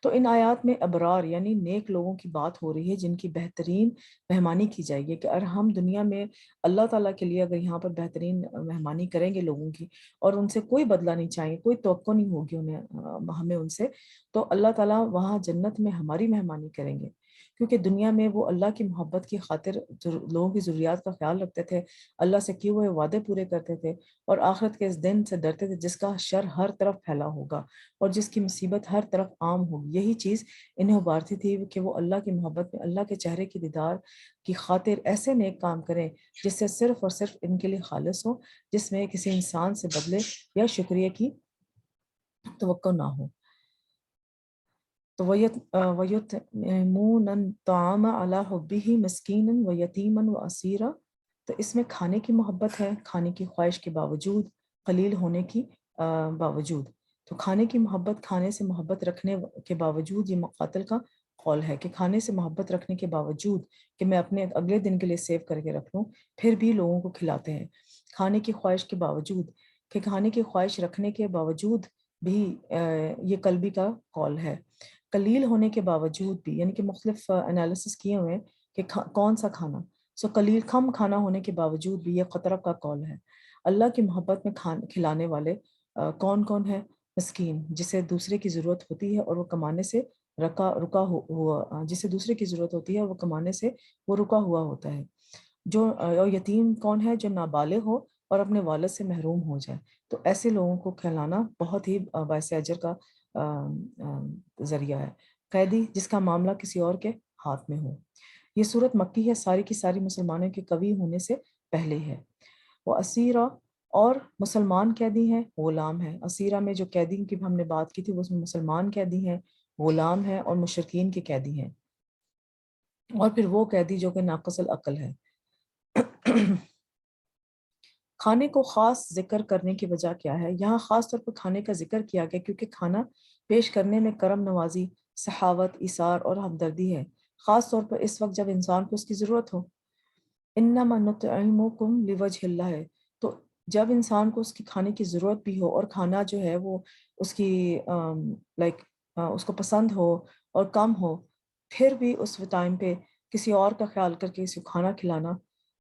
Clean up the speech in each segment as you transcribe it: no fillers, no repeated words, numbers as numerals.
تو ان آیات میں ابرار یعنی نیک لوگوں کی بات ہو رہی ہے جن کی بہترین مہمانی کی جائے گی، کہ اگر ہم دنیا میں اللہ تعالیٰ کے لیے اگر یہاں پر بہترین مہمانی کریں گے لوگوں کی، اور ان سے کوئی بدلہ نہیں چاہیں گے، کوئی توقع نہیں ہوگی ہمیں ان سے، تو اللہ تعالیٰ وہاں جنت میں ہماری مہمانی کریں گے، کیونکہ دنیا میں وہ اللہ کی محبت کی خاطر لوگوں کی ضروریات کا خیال رکھتے تھے، اللہ سے کیے ہوئے وعدے پورے کرتے تھے، اور آخرت کے اس دن سے ڈرتے تھے جس کا شر ہر طرف پھیلا ہوگا اور جس کی مصیبت ہر طرف عام ہوگی۔ یہی چیز انہیں ابھارتی تھی کہ وہ اللہ کی محبت میں، اللہ کے چہرے کی دیدار کی خاطر ایسے نیک کام کریں جس سے صرف اور صرف ان کے لیے خالص ہو، جس میں کسی انسان سے بدلے یا شکریہ کی توقع نہ ہو۔ تو وَيُطْعِمُونَ الطَّعَامَ عَلَىٰ حُبِّهِ مِسْكِينًا وَيَتِيمًا وَأَسِيرًا، تو اس میں کھانے کی محبت ہے، کھانے کی خواہش کے باوجود، قلیل ہونے کی باوجود۔ تو کھانے کی محبت، کھانے سے محبت رکھنے کے باوجود، یہ مقاتل کا قول ہے کہ کھانے سے محبت رکھنے کے باوجود کہ میں اپنے اگلے دن کے لیے سیو کر کے رکھ لوں، پھر بھی لوگوں کو کھلاتے ہیں۔ کھانے کی خواہش کے باوجود، کہ کھانے کی خواہش رکھنے کے باوجود بھی یہ قلبی کا قول ہے۔ قلیل ہونے کے باوجود بھی، یعنی کہ مختلف انالیسس کیے ہوئے ہیں کہ کون سا کھانا، قلیل کم کھانا ہونے کے باوجود بھی یہ قطرہ کا قول ہے۔ اللہ کی محبت میں کھلانے والے کون کون ہے؟ مسکین، جسے دوسرے کی ضرورت ہوتی ہے اور وہ کمانے سے رکا ہوا، جسے دوسرے کی ضرورت ہوتی ہے اور وہ کمانے سے وہ رکا ہوا ہوتا ہے۔ اور یتیم کون ہے؟ جو نابالغ ہو اور اپنے والد سے محروم ہو جائے۔ تو ایسے لوگوں کو کھلانا بہت ہی باعث اجر کا ذریعہ ہے۔ قیدی جس کا معاملہ کسی اور کے ہاتھ میں ہو۔ یہ صورت مکی ہے، ساری کی ساری مسلمانوں کے قوی ہونے سے پہلے ہے۔ وہ اسیرہ، اور مسلمان قیدی ہیں، غلام ہیں۔ اسیرہ میں جو قیدی کی ہم نے بات کی تھی، وہ اس میں مسلمان قیدی ہیں، غلام ہیں اور مشرکین کے قیدی ہیں، اور پھر وہ قیدی جو کہ ناقص العقل ہے۔ کھانے کو خاص ذکر کرنے کی وجہ کیا ہے؟ یہاں خاص طور پر کھانے کا ذکر کیا گیا کیونکہ کھانا پیش کرنے میں کرم نوازی، سخاوت، ایثار اور ہمدردی ہے، خاص طور پر اس وقت جب انسان کو اس کی ضرورت ہو۔ انما نطعمکم لوجہ اللہ ہے، تو جب انسان کو اس کی کھانے کی ضرورت بھی ہو اور کھانا جو ہے وہ اس کی لائک اس کو پسند ہو اور کم ہو، پھر بھی اس ٹائم پہ کسی اور کا خیال کر کے اسے کھانا کھلانا،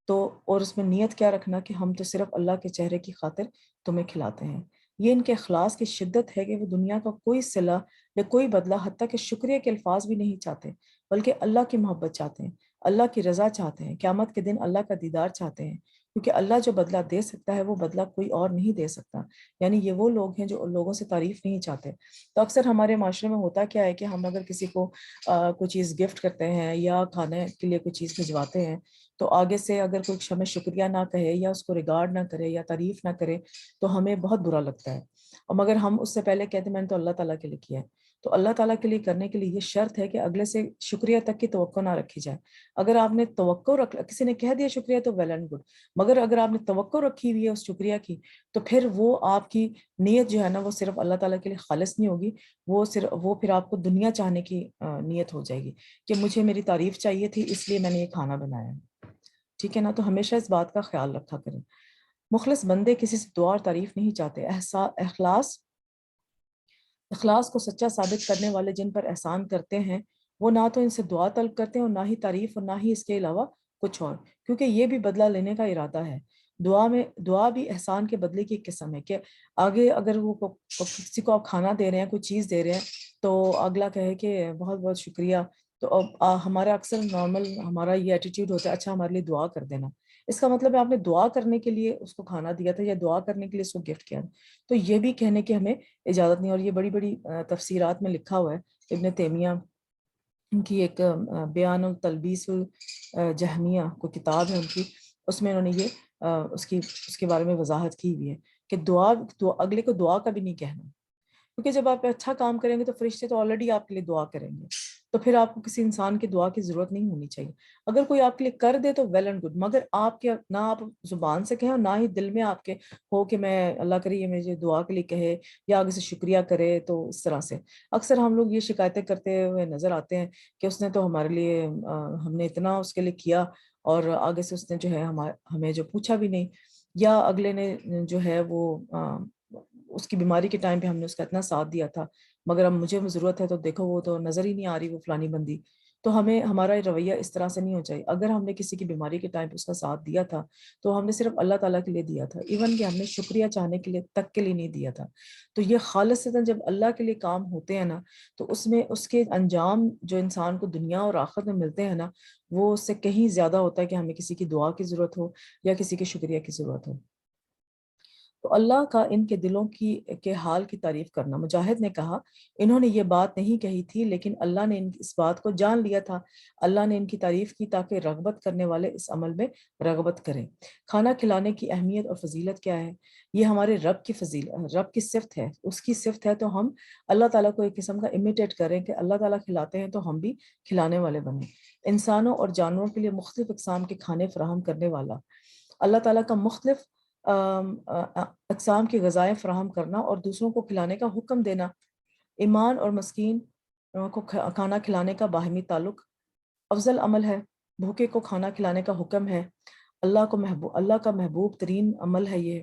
تو اور اس میں نیت کیا رکھنا کہ ہم تو صرف اللہ کے چہرے کی خاطر تمہیں کھلاتے ہیں۔ یہ ان کے اخلاص کی شدت ہے کہ وہ دنیا کا کوئی صلہ یا کوئی بدلہ، حتیٰ کہ شکریہ کے الفاظ بھی نہیں چاہتے، بلکہ اللہ کی محبت چاہتے ہیں، اللہ کی رضا چاہتے ہیں، قیامت کے دن اللہ کا دیدار چاہتے ہیں، کیونکہ اللہ جو بدلہ دے سکتا ہے وہ بدلہ کوئی اور نہیں دے سکتا۔ یعنی یہ وہ لوگ ہیں جو لوگوں سے تعریف نہیں چاہتے۔ تو اکثر ہمارے معاشرے میں ہوتا کیا ہے کہ ہم اگر کسی کو کوئی چیز گفٹ کرتے ہیں یا کھانے کے لیے کوئی چیز بھجواتے ہیں، تو آگے سے اگر کوئی ہمیں شکریہ نہ کہے یا اس کو ریگارڈ نہ کرے یا تعریف نہ کرے تو ہمیں بہت برا لگتا ہے، اور مگر ہم اس سے پہلے کہتے ہیں میں نے تو اللہ تعالیٰ کے لیے کیا ہے۔ تو اللہ تعالیٰ کے لیے کرنے کے لیے یہ شرط ہے کہ اگلے سے شکریہ تک کی توقع نہ رکھی جائے۔ اگر آپ نے توقع کسی نے کہہ دیا شکریہ تو ویل اینڈ گڈ، مگر اگر آپ نے توقع رکھی ہوئی ہے اس شکریہ کی، تو پھر وہ آپ کی نیت جو ہے نا وہ صرف اللہ تعالیٰ کے لیے خالص نہیں ہوگی، وہ پھر آپ کو دنیا چاہنے کی نیت ہو جائے گی کہ مجھے میری تعریف چاہیے تھی اس لیے میں نے یہ کھانا بنایا ہے۔ ٹھیک ہے نا؟ تو ہمیشہ اس بات کا خیال رکھا کریں۔ مخلص بندے کسی سے دعا اور تعریف نہیں چاہتے۔ اخلاص کو سچا ثابت کرنے والے جن پر احسان کرتے ہیں وہ نہ تو ان سے دعا طلب کرتے ہیں اور نہ ہی تعریف اور نہ ہی اس کے علاوہ کچھ اور، کیونکہ یہ بھی بدلہ لینے کا ارادہ ہے۔ دعا بھی احسان کے بدلے کی ایک قسم ہے، کہ آگے اگر وہ کسی کو آپ کھانا دے رہے ہیں، کوئی چیز دے رہے ہیں، تو اگلا کہے کہ بہت بہت شکریہ، تو ہمارا اکثر نارمل ہمارا یہ ایٹیٹیوڈ ہوتا ہے اچھا ہمارے لیے دعا کر دینا۔ اس کا مطلب ہے آپ نے دعا کرنے کے لیے اس کو کھانا دیا تھا یا دعا کرنے کے لیے اس کو گفٹ کیا تھا۔ تو یہ بھی کہنے کی ہمیں اجازت نہیں، اور یہ بڑی بڑی تفسیرات میں لکھا ہوا ہے۔ ابن تیمیہ کی ایک بیان التلبیس الجہمیہ کو کتاب ہے ان کی، اس میں انہوں نے یہ اس کے بارے میں وضاحت کی ہوئی ہے کہ اگلے کو دعا کا بھی نہیں کہنا، کیونکہ جب آپ اچھا کام کریں گے تو فرشتے تو آلریڈی آپ کے لیے دعا کریں گے، تو پھر آپ کو کسی انسان کی دعا کی ضرورت نہیں ہونی چاہیے۔ اگر کوئی آپ کے لیے کر دے تو ویل اینڈ گڈ، مگر نہ آپ زبان سے کہیں اور نہ ہی دل میں آپ کے ہو کہ میں اللہ کرے یہ مجھے دعا کے لیے کہے یا آگے سے شکریہ کرے۔ تو اس طرح سے اکثر ہم لوگ یہ شکایتیں کرتے ہوئے نظر آتے ہیں کہ اس نے تو ہمارے لیے ہم نے اتنا اس کے لیے کیا اور آگے سے اس نے جو ہے ہمیں جو پوچھا بھی نہیں، یا اگلے نے جو ہے وہ اس کی بیماری کے ٹائم پہ ہم نے اس کا اتنا ساتھ دیا تھا مگر اب مجھے ضرورت ہے تو دیکھو وہ تو نظر ہی نہیں آ رہی وہ فلانی بندی. تو ہمیں ہمارا رویہ اس طرح سے نہیں ہو چاہیے. اگر ہم نے کسی کی بیماری کے ٹائم پہ اس کا ساتھ دیا تھا تو ہم نے صرف اللہ تعالیٰ کے لیے دیا تھا، ایون کہ ہم نے شکریہ چاہنے کے لیے تک کے لیے نہیں دیا تھا. تو یہ خالصتاً جب اللہ کے لیے کام ہوتے ہیں نا تو اس میں اس کے انجام جو انسان کو دنیا اور آخرت میں ملتے ہیں نا وہ اس سے کہیں زیادہ ہوتا ہے کہ ہمیں کسی کی دعا کی ضرورت ہو یا کسی کے شکریہ کی ضرورت ہو. تو اللہ کا ان کے دلوں کے حال کی تعریف کرنا. مجاہد نے کہا انہوں نے یہ بات نہیں کہی تھی لیکن اللہ نے اس بات کو جان لیا تھا. اللہ نے ان کی تعریف کی تاکہ رغبت کرنے والے اس عمل میں رغبت کریں. کھانا کھلانے کی اہمیت اور فضیلت کیا ہے؟ یہ ہمارے رب کی صفت ہے، اس کی صفت ہے تو ہم اللہ تعالیٰ کو ایک قسم کا امیٹیٹ کریں کہ اللہ تعالیٰ کھلاتے ہیں تو ہم بھی کھلانے والے بنیں. انسانوں اور جانوروں کے لیے مختلف اقسام کے کھانے فراہم کرنے والا اللہ تعالیٰ کا مختلف اقسام کی غذائیں فراہم کرنا اور دوسروں کو کھلانے کا حکم دینا. ایمان اور مسکین کو کھانا کھلانے کا باہمی تعلق افضل عمل ہے. بھوکے کو کھانا کھلانے کا حکم ہے. اللہ کا محبوب ترین عمل ہے یہ.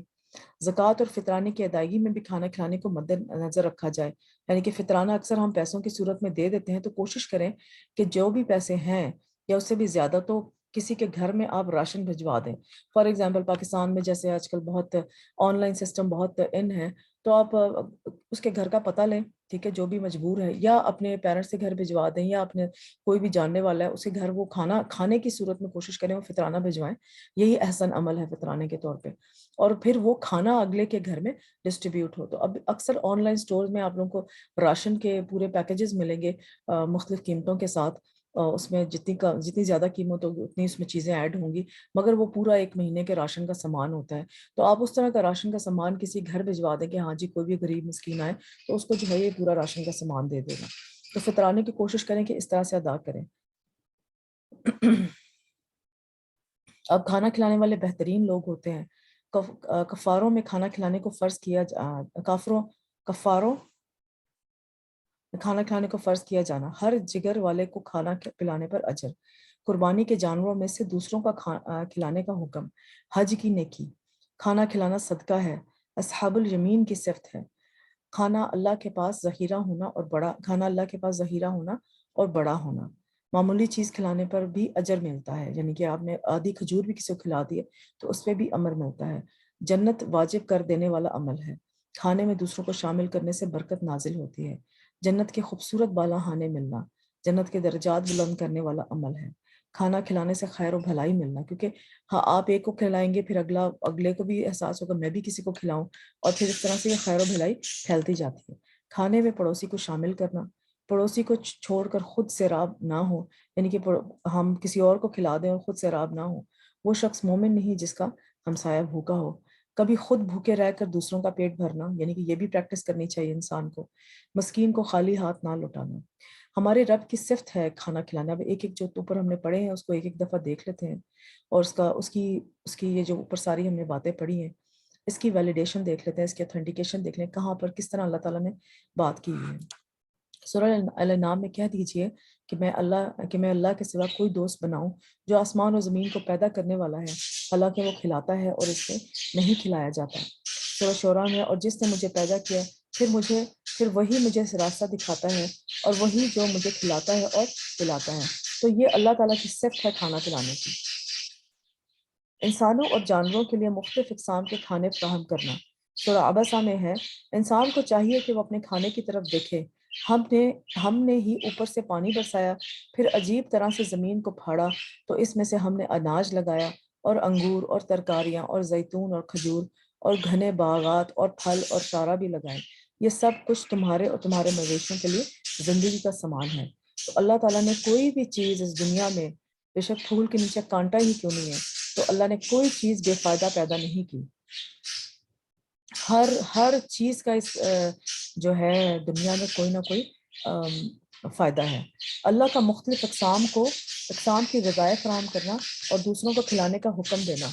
زکوٰۃ اور فطرانے کی ادائیگی میں بھی کھانا کھلانے کو مد نظر رکھا جائے. یعنی کہ فطرانہ اکثر ہم پیسوں کی صورت میں دے دیتے ہیں تو کوشش کریں کہ جو بھی پیسے ہیں یا اس سے بھی زیادہ تو کسی کے گھر میں آپ راشن بھجوا دیں. فار ایگزامپل پاکستان میں جیسے آج کل بہت آن لائن سسٹم بہت ان ہے تو آپ اس کے گھر کا پتہ لیں، ٹھیک ہے، جو بھی مجبور ہے، یا اپنے پیرنٹس کے گھر بھجوا دیں یا اپنے کوئی بھی جاننے والا ہے اسے گھر وہ کھانے کی صورت میں کوشش کریں وہ فطرانہ بھجوائیں. یہی احسن عمل ہے فطرانے کے طور پہ. اور پھر وہ کھانا اگلے کے گھر میں ڈسٹریبیوٹ ہو. تو اب اکثر آن لائن سٹور میں آپ لوگوں کو راشن کے پورے پیکیجز ملیں گے مختلف قیمتوں کے ساتھ. اس میں جتنی زیادہ قیمت ہوگی اتنی اس میں چیزیں ایڈ ہوں گی، مگر وہ پورا ایک مہینے کے راشن کا سامان ہوتا ہے. تو آپ اس طرح کا راشن کا سامان کسی گھر بھجوا دیں کہ ہاں جی کوئی بھی غریب مسکین آئے تو اس کو جو ہے یہ پورا راشن کا سامان دے دے گا. تو فطرانے کی کوشش کریں کہ اس طرح سے ادا کریں. اب کھانا کھلانے والے بہترین لوگ ہوتے ہیں. کفاروں میں کھانا کھلانے کو فرض کیا کفاروں کھانا کھلانے کو فرض کیا جانا. ہر جگر والے کو کھانا پلانے پر اجر. قربانی کے جانوروں میں سے دوسروں کا کھلانے کا حکم. حج کی نیکی. کھانا کھلانا صدقہ ہے. اصحاب الیمین کی صفت ہے. کھانا اللہ کے پاس ذخیرہ ہونا اور بڑا ہونا. معمولی چیز کھلانے پر بھی اجر ملتا ہے، یعنی کہ آپ نے آدھی کھجور بھی کسی کو کھلا دی تو اس پہ بھی امر ملتا ہے. جنت واجب کر دینے والا عمل ہے. کھانے میں دوسروں کو شامل کرنے سے برکت نازل ہوتی ہے. جنت کے خوبصورت بالا خانے ملنا جنت کے درجات بلند کرنے والا عمل ہے. کھانا کھلانے سے خیر و بھلائی ملنا، کیونکہ ہاں آپ ایک کو کھلائیں گے پھر اگلے کو بھی احساس ہوگا میں بھی کسی کو کھلاؤں، اور پھر اس طرح سے یہ خیر و بھلائی پھیلتی جاتی ہے. کھانے میں پڑوسی کو شامل کرنا. پڑوسی کو چھوڑ کر خود سیراب نہ ہو، یعنی کہ ہم کسی اور کو کھلا دیں اور خود سیراب نہ ہو. وہ شخص مومن نہیں جس کا ہمسایہ بھوکا ہو. کبھی خود بھوکے رہ کر دوسروں کا پیٹ بھرنا، یعنی کہ یہ بھی پریکٹس کرنی چاہیے انسان کو. مسکین کو خالی ہاتھ نہ لوٹانا. ہمارے رب کی صفت ہے کھانا کھلانا. اب ایک جو اوپر ہم نے پڑھے ہیں اس کو ایک ایک دفعہ دیکھ لیتے ہیں، اور اس کی یہ جو اوپر ساری ہم نے باتیں پڑھی ہیں اس کی ویلیڈیشن دیکھ لیتے ہیں، اس کی اتھینٹیکیشن دیکھ لیں کہاں پر کس طرح اللہ تعالیٰ نے بات کی ہے. سورہ الانعام میں کہہ دیجئے کہ میں اللہ کے سوا کوئی دوست بناؤں جو آسمان و زمین کو پیدا کرنے والا ہے، حالانکہ وہ کھلاتا ہے اور اس سے نہیں کھلایا جاتا. سورہ شعراء میں اور جس نے مجھے پیدا کیا پھر وہی مجھے راستہ دکھاتا ہے اور وہی جو مجھے کھلاتا ہے اور پلاتا ہے. تو یہ اللہ تعالیٰ کی صفت ہے کھانا کھلانے کی. انسانوں اور جانوروں کے لیے مختلف اقسام کے کھانے فراہم کرنا. سورہ عبسہ میں ہے انسان کو چاہیے کہ وہ اپنے کھانے کی طرف دیکھے. ہم نے ہی اوپر سے پانی برسایا، پھر عجیب طرح سے زمین کو پھاڑا تو اس میں سے ہم نے اناج لگایا اور انگور اور ترکاریاں اور زیتون اور کھجور اور گھنے باغات اور پھل اور چارہ بھی لگائے. یہ سب کچھ تمہارے اور تمہارے مویشیوں کے لیے زندگی کا سامان ہے. تو اللہ تعالیٰ نے کوئی بھی چیز اس دنیا میں، بے شک پھول کے نیچے کانٹا ہی کیوں نہیں ہے، تو اللہ نے کوئی چیز بے فائدہ پیدا نہیں کی. ہر چیز کا اس جو ہے دنیا میں کوئی نہ کوئی فائدہ ہے. اللہ کا مختلف اقسام کی غذائیں فراہم کرنا اور دوسروں کو کھلانے کا حکم دینا.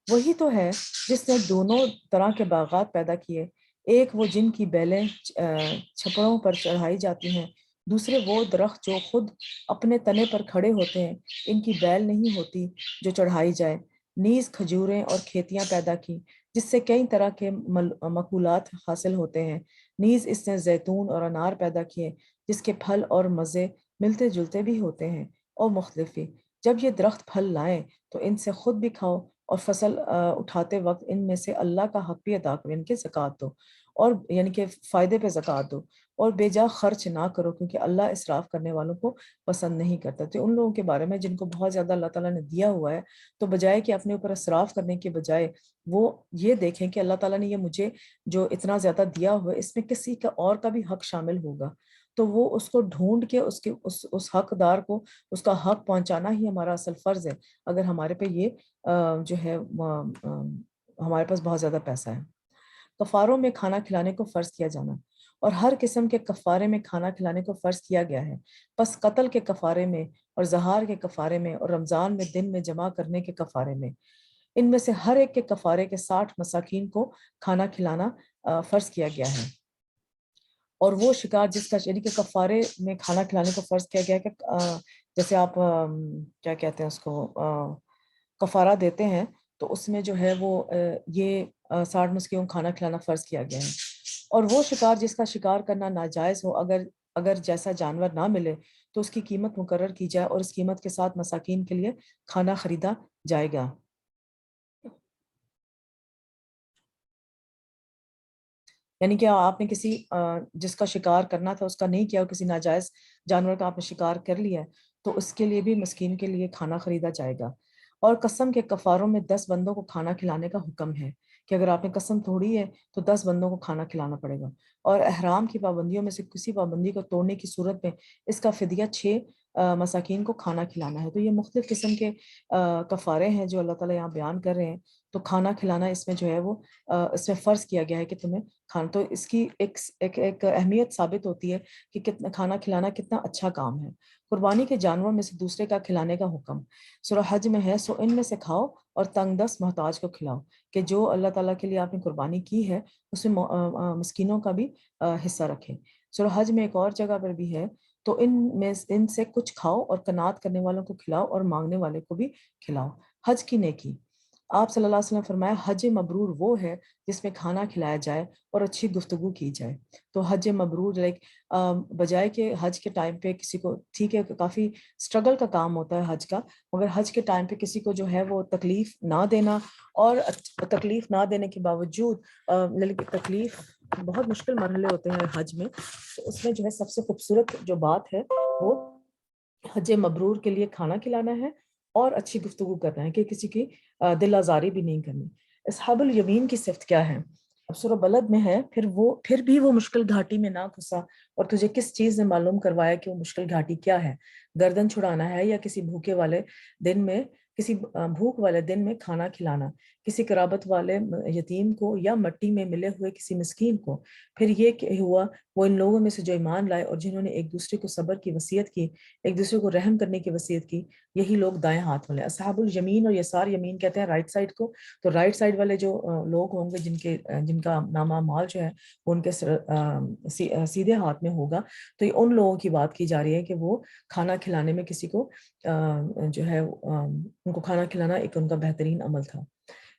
وہی تو ہے جس نے دونوں طرح کے باغات پیدا کیے، ایک وہ جن کی بیلیں چھپڑوں پر چڑھائی جاتی ہیں، دوسرے وہ درخت جو خود اپنے تنے پر کھڑے ہوتے ہیں، ان کی بیل نہیں ہوتی جو چڑھائی جائے. نیز کھجوریں اور کھیتیاں پیدا کی جس سے کئی طرح کے مقولات حاصل ہوتے ہیں. نیز اس نے زیتون اور انار پیدا کیے جس کے پھل اور مزے ملتے جلتے بھی ہوتے ہیں اور مختلف بھی۔ جب یہ درخت پھل لائیں تو ان سے خود بھی کھاؤ اور فصل اٹھاتے وقت ان میں سے اللہ کا حق بھی ادا کرو، یعنی کہ زکوٰۃ دو، اور یعنی کہ فائدے پہ زکوٰۃ دو، اور بے جا خرچ نہ کرو کیونکہ اللہ اسراف کرنے والوں کو پسند نہیں کرتا۔ تو ان لوگوں کے بارے میں جن کو بہت زیادہ اللہ تعالیٰ نے دیا ہوا ہے، تو بجائے کہ اپنے اوپر اسراف کرنے کے بجائے وہ یہ دیکھیں کہ اللہ تعالیٰ نے یہ مجھے جو اتنا زیادہ دیا ہوا ہے اس میں کسی کا اور کا بھی حق شامل ہوگا، تو وہ اس کو ڈھونڈ کے اس حقدار کو اس کا حق پہنچانا ہی ہمارا اصل فرض ہے، اگر ہمارے پہ یہ جو ہے ہمارے پاس بہت زیادہ پیسہ ہے۔ کفاروں میں کھانا کھلانے کو فرض کیا جانا، اور ہر قسم کے کفارے میں کھانا کھلانے کو فرض کیا گیا ہے، پس قتل کے کفارے میں اور زہار کے کفارے میں اور رمضان میں دن میں جمع کرنے کے کفارے میں، ان میں سے ہر ایک کے کفارے کے 60 مساکین کو کھانا کھلانا فرض کیا گیا ہے۔ اور وہ شکار جس کا یعنی کہ کفارے میں کھانا کھلانے کو فرض کیا گیا ہے کہ جیسے آپ کیا کہتے ہیں اس کو کفارہ دیتے ہیں، تو اس میں جو ہے وہ یہ 60 مسکینوں کو کھانا کھلانا فرض کیا گیا ہے۔ اور وہ شکار جس کا شکار کرنا ناجائز ہو، اگر جیسا جانور نہ ملے تو اس کی قیمت مقرر کی جائے اور اس قیمت کے ساتھ مساکین کے لیے کھانا خریدا جائے گا۔ یعنی کہ آپ نے کسی جس کا شکار کرنا تھا اس کا نہیں کیا، اور کسی ناجائز جانور کا آپ نے شکار کر لیا ہے، تو اس کے لیے بھی مسکین کے لیے کھانا خریدا جائے گا۔ اور قسم کے کفاروں میں 10 بندوں کو کھانا کھلانے کا حکم ہے کہ اگر آپ نے قسم توڑی ہے تو 10 بندوں کو کھانا کھلانا پڑے گا۔ اور احرام کی پابندیوں میں سے کسی پابندی کو توڑنے کی صورت میں اس کا فدیہ 6 مساکین کو کھانا کھلانا ہے۔ تو یہ مختلف قسم کے کفارے ہیں جو اللہ تعالیٰ یہاں بیان کر رہے ہیں۔ تو کھانا کھلانا اس میں جو ہے وہ اس میں فرض کیا گیا ہے کہ تمہیں کھانا، تو اس کی ایک اہمیت ثابت ہوتی ہے کہ کتنا کھانا کھلانا کتنا اچھا کام ہے۔ قربانی کے جانوروں میں سے دوسرے کا کھلانے کا حکم سورہ حج میں ہے، سو ان میں سے کھاؤ اور تنگ دست محتاج کو کھلاؤ، کہ جو اللہ تعالیٰ کے لیے آپ نے قربانی کی ہے اس میں مسکینوں کا بھی حصہ رکھیں۔ سورہ حج میں ایک اور جگہ پر بھی ہے، تو ان سے کچھ کھاؤ اور قناعت کرنے والوں کو کھلاؤ اور مانگنے والے کو بھی کھلاؤ۔ حج کی نیکی، آپ صلی اللہ علیہ وسلم فرمایا حج مبرور وہ ہے جس میں کھانا کھلایا جائے اور اچھی گفتگو کی جائے۔ تو حج مبرور بجائے کہ حج کے ٹائم پہ کسی کو، ٹھیک ہے کافی سٹرگل کا کام ہوتا ہے حج کا، مگر حج کے ٹائم پہ کسی کو جو ہے وہ تکلیف نہ دینا، اور تکلیف نہ دینے کے باوجود تکلیف بہت مشکل مرحلے ہوتے ہیں حج میں، تو اس میں جو ہے سب سے خوبصورت جو بات ہے وہ حج مبرور کے لیے کھانا کھلانا ہے اور اچھی گفتگو کرنا ہے، کہ کسی کی دل آزاری بھی نہیں کرنی۔ اصحاب الیمین کی صفت کیا ہے؟ اب سورہ بلد میں ہے، پھر بھی وہ مشکل گھاٹی میں نہ گھسا، اور تجھے کس چیز نے معلوم کروایا کہ وہ مشکل گھاٹی کیا ہے؟ گردن چھڑانا ہے یا کسی بھوک والے دن میں کھانا کھلانا، کسی قرابت والے یتیم کو یا مٹی میں ملے ہوئے کسی مسکین کو؟ پھر یہ کہ ہوا وہ ان لوگوں میں سے جو ایمان لائے اور جنہوں نے ایک دوسرے کو صبر کی وصیت کی، ایک دوسرے کو رحم کرنے کی وصیت کی، یہی لوگ دائیں ہاتھ والے۔ اصحاب الیمین اور یسار یمین کہتے ہیں رائٹ سائڈ کو، تو رائٹ سائڈ والے جو لوگ ہوں گے جن کا نامہ مال جو ہے وہ ان کے سیدھے ہاتھ میں ہوگا، تو یہ ان لوگوں کی بات کی جا رہی ہے کہ وہ کھانا کھلانے میں کسی کو جو ہے ان کو کھانا کھلانا ایک ان کا بہترین عمل تھا۔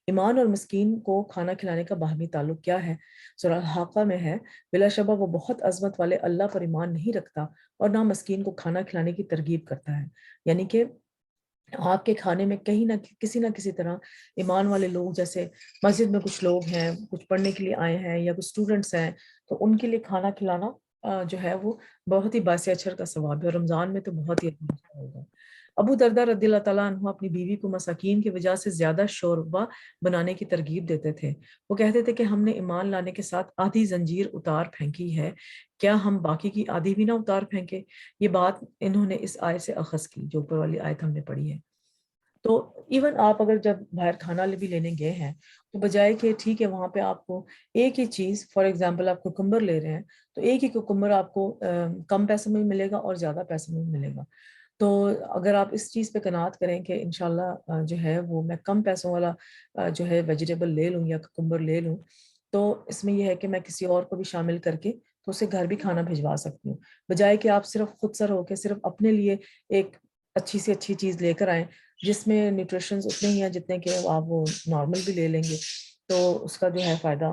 ایمان اور مسکین کو کھانا کھلانے کا باہمی تعلق کیا ہے؟ سورہ الحاقہ میں ہے، بلا شبہ وہ بہت عظمت والے اللہ پر ایمان نہیں رکھتا اور نہ مسکین کو کھانا کھلانے کی ترغیب کرتا ہے۔ یعنی کہ آپ کے کھانے میں کہیں نہ کسی طرح ایمان والے لوگ، جیسے مسجد میں کچھ لوگ ہیں کچھ پڑھنے کے لیے آئے ہیں یا کچھ اسٹوڈنٹس ہیں، تو ان کے لیے کھانا کھلانا جو ہے وہ بہت ہی باعث اجر کا ثواب ہے، اور رمضان میں تو بہت ہی اچھا ہوگا۔ ابو دردہ رضی اللہ تعالیٰ عنہ اپنی بیوی کو مساکین کی وجہ سے زیادہ شوربہ بنانے کی ترغیب دیتے تھے۔ وہ کہتے تھے کہ ہم نے ایمان لانے کے ساتھ آدھی زنجیر اتار پھینکی ہے، کیا ہم باقی کی آدھی بھی نہ اتار پھینکے؟ یہ بات انہوں نے اس آیت سے اخذ کی جو اوپر والی آیت ہم نے پڑھی ہے۔ تو ایون آپ اگر جب باہر کھانا بھی لینے گئے ہیں، تو بجائے کہ ٹھیک ہے وہاں پہ آپ کو ایک ہی چیز، فار ایگزامپل آپ کوکمبر لے رہے ہیں، تو ایک ہی کوکمبر آپ کو کم پیسے میں ملے گا اور زیادہ پیسے میں ملے گا۔ تو اگر آپ اس چیز پہ قناعت کریں کہ انشاءاللہ جو ہے وہ میں کم پیسوں والا جو ہے ویجیٹیبل لے لوں یا کوکمبر لے لوں، تو اس میں یہ ہے کہ میں کسی اور کو بھی شامل کر کے تو اسے گھر بھی کھانا بھجوا سکتی ہوں، بجائے کہ آپ صرف خود سر ہو کے صرف اپنے لیے ایک اچھی سے اچھی چیز لے کر آئیں جس میں نیوٹریشنز اتنے ہی ہیں جتنے کہ آپ وہ نارمل بھی لے لیں گے، تو اس کا جو ہے فائدہ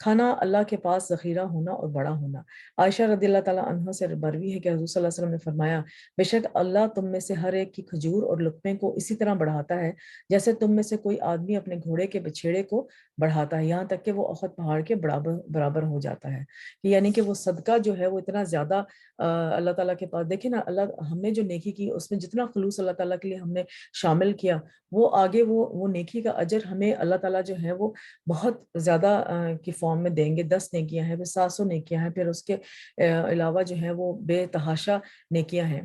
کھانا اللہ کے پاس ذخیرہ ہونا اور بڑا ہونا۔ عائشہ رضی اللہ تعالیٰ عنہ سے بروی ہے کہ حضور صلی اللہ علیہ وسلم نے فرمایا، بے شک اللہ تم میں سے ہر ایک کی کھجور اور لقمے کو اسی طرح بڑھاتا ہے جیسے تم میں سے کوئی آدمی اپنے گھوڑے کے بچھیڑے کو بڑھاتا ہے، یہاں تک کہ وہ احد پہاڑ کے برابر ہو جاتا ہے۔ یعنی کہ وہ صدقہ جو ہے وہ اتنا زیادہ اللہ تعالیٰ کے پاس، دیکھیں نا، اللہ ہم نے جو نیکی کی اس میں جتنا خلوص اللہ تعالیٰ کے لیے ہم نے شامل کیا، وہ آگے وہ نیکی کا اجر ہمیں اللہ تعالیٰ جو ہے وہ بہت زیادہ کی فارم میں دیں گے۔ 10 نیکیاں ہیں، پھر 700 نیکیاں ہیں، پھر اس کے علاوہ جو ہے وہ بے تحاشا نیکیاں ہیں۔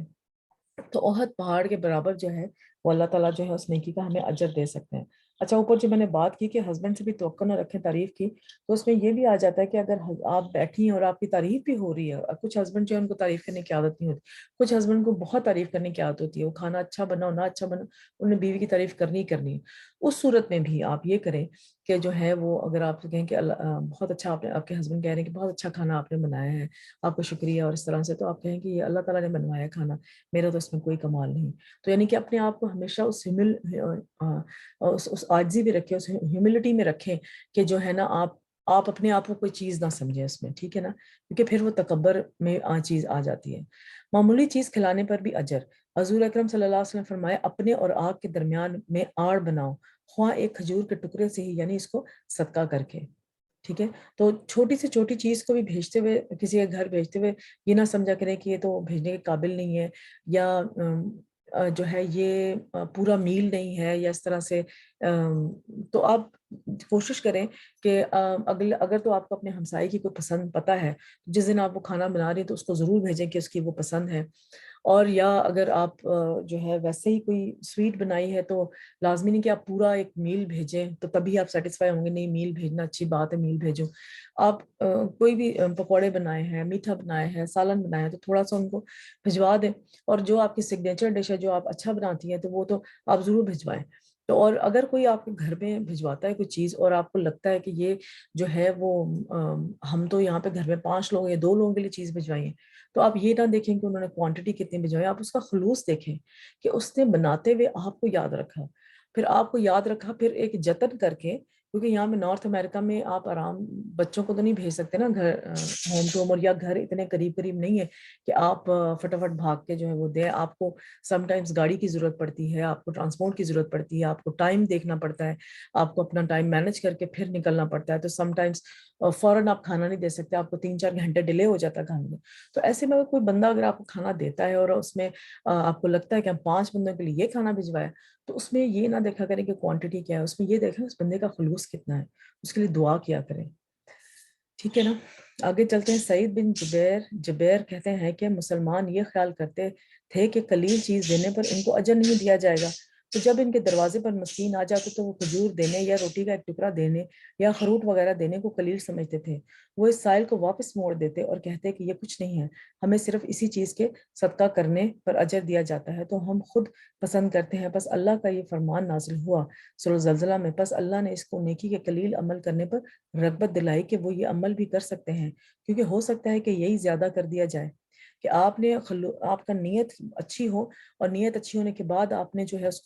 تو احد پہاڑ کے برابر جو ہے وہ اللہ تعالیٰ جو ہے اس نیکی کا ہمیں اجر دے سکتے ہیں۔ اچھا، اوپر جو میں نے بات کی کہ ہسبینڈ سے بھی توقع نہ رکھیں تعریف کی، تو اس میں یہ بھی آ جاتا ہے کہ اگر آپ بیٹھی ہیں اور آپ کی تعریف بھی ہو رہی ہے، کچھ ہسبینڈ جو ہے ان کو تعریف کرنے کی عادت نہیں ہوتی، کچھ ہسبینڈ کو بہت تعریف کرنے کی عادت ہوتی ہے، وہ کھانا اچھا بنا ہو نہ اچھا بنا، انہیں بیوی کی تعریف کرنی ہی کرنی ہے۔ اس صورت میں بھی آپ یہ کریں کہ جو ہے وہ، اگر آپ کہیں کہ بہت اچھا، آپ کے ہسبینڈ کہہ رہے ہیں کہ بہت اچھا کھانا آپ نے بنایا ہے، آپ کو شکریہ، اور اس طرح سے، تو آپ کہیں کہ یہ اللہ تعالیٰ نے بنوایا کھانا، میرا تو اس میں کوئی کمال نہیں۔ تو یعنی کہ اپنے آپ کو ہمیشہ اس عاجزی میں رکھیں، اس ہیوملٹی میں رکھیں کہ جو ہے نا آپ اپنے آپ کو کوئی چیز نہ سمجھیں اس میں، ٹھیک ہے نا، کیونکہ پھر وہ تکبر میں چیز آ جاتی ہے۔ معمولی چیز کھلانے پر بھی اجر۔ حضور اکرم صلی اللہ علیہ وسلم فرمایا، اپنے اور آگ کے درمیان میں آڑ بناؤ، خواہ ایک کھجور کے ٹکڑے سے ہی، یعنی اس کو صدقہ کر کے، ٹھیک ہے۔ تو چھوٹی سے چھوٹی چیز کو بھی بھیجتے ہوئے، کسی کے گھر بھیجتے ہوئے یہ نہ سمجھا کریں کہ یہ تو بھیجنے کے قابل نہیں ہے، یا جو ہے یہ پورا میل نہیں ہے، یا اس طرح سے۔ تو آپ کوشش کریں کہ اگر تو آپ کو اپنے ہمسائے کی کوئی پسند پتہ ہے، جس دن آپ وہ کھانا بنا رہی ہیں تو اس کو ضرور بھیجیں کہ اس کی وہ پسند ہے۔ اور یا اگر آپ جو ہے ویسے ہی کوئی سویٹ بنائی ہے تو لازمی نہیں کہ آپ پورا ایک میل بھیجیں تو تبھی آپ سیٹسفائی ہوں گے، نہیں، میل بھیجنا اچھی بات ہے، میل بھیجو۔ آپ کوئی بھی پکوڑے بنائے ہیں، میٹھا بنایا ہے، سالن بنایا ہے، تو تھوڑا سا ان کو بھجوا دیں۔ اور جو آپ کی سگنیچر ڈش ہے، جو آپ اچھا بناتی ہیں، تو وہ تو آپ ضرور بھجوائیں۔ تو اور اگر کوئی آپ کے گھر میں بھجواتا ہے کوئی چیز اور آپ کو لگتا ہے کہ یہ جو ہے وہ ہم تو یہاں پہ گھر میں 5 لوگ یا 2 لوگوں کے لیے چیز بھجوائی ہے، تو آپ یہ نہ دیکھیں کہ انہوں نے کوانٹٹی کتنی بھجوائی، آپ اس کا خلوص دیکھیں کہ اس نے بناتے ہوئے آپ کو یاد رکھا، پھر آپ کو یاد رکھا، پھر ایک جتن کر کے، کیونکہ یہاں میں نارتھ امریکہ میں آپ بچوں کو تو نہیں بھیج سکتے نا گھر ہوم ٹو ہوم، اور یا گھر اتنے قریب نہیں ہے کہ آپ فٹافٹ بھاگ کے جو ہے وہ دیں۔ آپ کو سم ٹائمز گاڑی کی ضرورت پڑتی ہے، آپ کو ٹرانسپورٹ کی ضرورت پڑتی ہے، آپ کو ٹائم دیکھنا پڑتا ہے، آپ کو اپنا ٹائم مینج کر کے پھر نکلنا پڑتا ہے، تو سم ٹائمز فوراً آپ کھانا نہیں دے سکتے، آپ کو 3-4 گھنٹے ڈیلے ہو جاتا ہے کھانے میں۔ تو ایسے میں کوئی بندہ اگر آپ کو کھانا دیتا ہے اور اس میں آپ کو لگتا ہے کہ ہم 5 بندوں کے لیے یہ کھانا بھجوایا، تو اس میں یہ نہ دیکھا کریں کہ کوانٹٹی کیا ہے، اس میں یہ دیکھیں اس بندے کا خلوص کتنا ہے، اس کے لیے دعا کیا کریں، ٹھیک ہے نا۔ آگے چلتے ہیں۔ سعید بن جبیر کہتے ہیں کہ مسلمان یہ خیال کرتے تھے کہ قلیل چیز دینے پر ان کو اجر نہیں دیا جائے گا، تو جب ان کے دروازے پر مسکین آ جاتے تو وہ کھجور دینے یا روٹی کا ایک ٹکڑا دینے یا خروٹ وغیرہ دینے کو قلیل سمجھتے تھے۔ وہ اس سائل کو واپس موڑ دیتے اور کہتے کہ یہ کچھ نہیں ہے، ہمیں صرف اسی چیز کے صدقہ کرنے پر اجر دیا جاتا ہے، تو ہم خود پسند کرتے ہیں۔ بس اللہ کا یہ فرمان نازل ہوا سورہ زلزلہ میں، بس اللہ نے اس کو نیکی کے قلیل عمل کرنے پر رغبت دلائی کہ وہ یہ عمل بھی کر سکتے ہیں، کیونکہ ہو سکتا ہے کہ یہی زیادہ کر دیا جائے کہ آپ کا نیت اچھی ہو، اور نیت اچھی ہونے کے بعد آپ نے جو ہے اس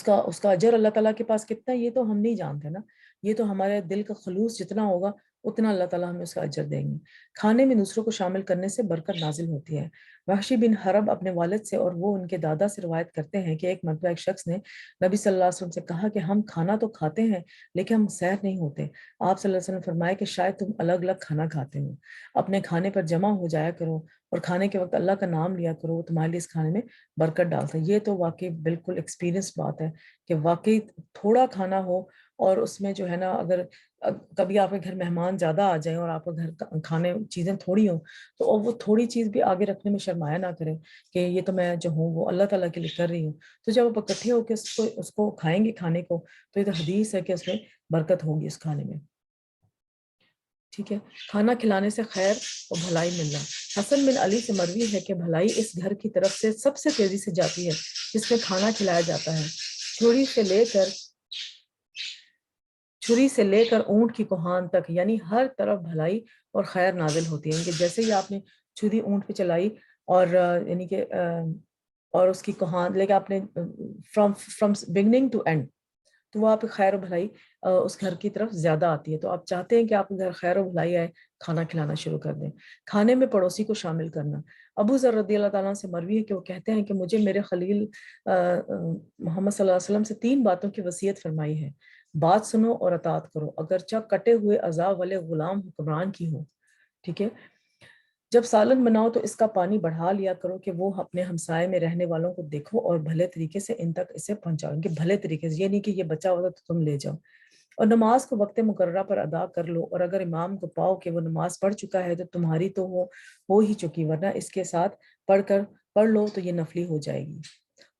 کا اجر اللہ تعالیٰ کے پاس کتنا ہے یہ تو ہم نہیں جانتے نا، یہ تو ہمارے دل کا خلوص جتنا ہوگا اتنا اللہ تعالیٰ ہمیں اس کا اجر دیں گے۔ کھانے میں دوسروں کو شامل کرنے سے برکت نازل ہوتی ہے۔ وحشی بن حرب اپنے والد سے اور وہ ان کے دادا سے روایت کرتے ہیں کہ ایک مرتبہ ایک شخص نے نبی صلی اللہ علیہ وسلم سے کہا کہ ہم کھانا تو کھاتے ہیں لیکن ہم سیر نہیں ہوتے۔ آپ صلی اللہ علیہ وسلم فرمایا کہ شاید تم الگ الگ کھانا کھاتے ہو، اپنے کھانے پر جمع ہو جایا کرو اور کھانے کے وقت اللہ کا نام لیا کرو، وہ تمہارے لیے اس کھانے میں برکت ڈالتا ہے۔ یہ تو واقعی بالکل ایکسپیرینس بات ہے کہ واقعی تھوڑا کھانا ہو اور اس میں جو ہے نا، اگر کبھی آپ کے گھر مہمان زیادہ آ جائیں اور آپ کا گھر کھانے چیزیں تھوڑی ہوں، تو وہ تھوڑی چیز بھی آگے رکھنے میں شرمایا نہ کریں کہ یہ تو میں جو ہوں وہ اللہ تعالیٰ کے لیے کر رہی ہوں۔ تو جب آپ اکٹھے ہو کے اس کو کھائیں گے کھانے کو، تو یہ تو حدیث ہے کہ اس میں برکت ہوگی اس کھانے میں، ٹھیک ہے۔ کھانا کھلانے سے خیر اور بھلائی ملنا۔ حسن بن علی سے مروی ہے کہ بھلائی اس گھر کی طرف سے سب سے تیزی سے جاتی ہے جس میں کھانا کھلایا جاتا ہے، چھری سے لے کر اونٹ کی کوہان تک، یعنی ہر طرف بھلائی اور خیر نازل ہوتی ہے، کہ جیسے ہی آپ نے چھری اونٹ پہ چلائی اور یعنی کہ اور اس کی کوہان لے کے آپ نے فرام بگننگ ٹو اینڈ، تو وہاں پہ خیر و بھلائی اس گھر کی طرف زیادہ آتی ہے. تو آپ چاہتے ہیں کہ آپ کے گھر خیر و بھلائی آئے, کھانا کھلانا شروع کر دیں. کھانے میں پڑوسی کو شامل کرنا. ابو ذر رضی اللہ تعالیٰ سے مروی ہے کہ وہ کہتے ہیں کہ مجھے میرے خلیل محمد صلی اللہ علیہ وسلم سے 3 باتوں کی وصیت فرمائی ہے. بات سنو اور اطاعت کرو, اگرچہ کٹے ہوئے اعضاء والے غلام حکمران کی ہو. ٹھیک ہے. جب سالن بناؤ تو اس کا پانی بڑھا لیا کرو کہ وہ اپنے ہمسائے میں رہنے والوں کو دیکھو اور بھلے طریقے سے ان تک اسے پہنچاؤ. کہ بھلے طریقے سے, یہ نہیں کہ یہ بچا ہوتا تو تم لے جاؤ. اور نماز کو وقت مقررہ پر ادا کر لو, اور اگر امام کو پاؤ کہ وہ نماز پڑھ چکا ہے تو تمہاری تو وہ ہو ہی چکی, ورنہ اس کے ساتھ پڑھ لو تو یہ نفلی ہو جائے گی.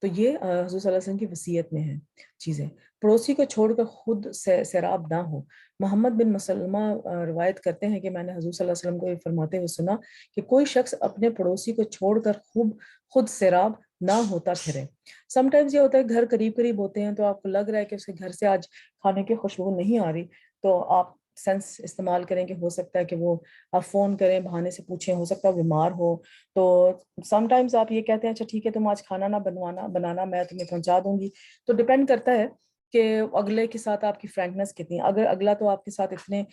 تو یہ حضور صلی اللہ علیہ وسلم کی وصیت میں ہے چیزیں. پڑوسی کو چھوڑ کر خود سیراب نہ ہو. محمد بن مسلمہ روایت کرتے ہیں کہ میں نے حضور صلی اللہ علیہ وسلم کو یہ فرماتے ہوئے سنا کہ کوئی شخص اپنے پڑوسی کو چھوڑ کر خود سیراب نہ ہوتا پھرے. سم ٹائمز یہ ہوتا ہے گھر قریب ہوتے ہیں تو آپ کو لگ رہا ہے کہ اس کے گھر سے آج کھانے کی خوشبو نہیں آ رہی, تو آپ سینس استعمال کریں کہ ہو سکتا ہے کہ وہ آپ فون کریں, بہانے سے پوچھیں, ہو سکتا ہے بیمار ہو. تو سم ٹائمز آپ یہ کہتے ہیں اچھا ٹھیک ہے تم آج کھانا نہ بنانا, میں تمہیں پہنچا دوں گی. تو ڈپینڈ کرتا ہے کہ اگلے کے ساتھ آپ کی فرینکنس کتنی. اگر اگلا تو آپ کے ساتھ اتنے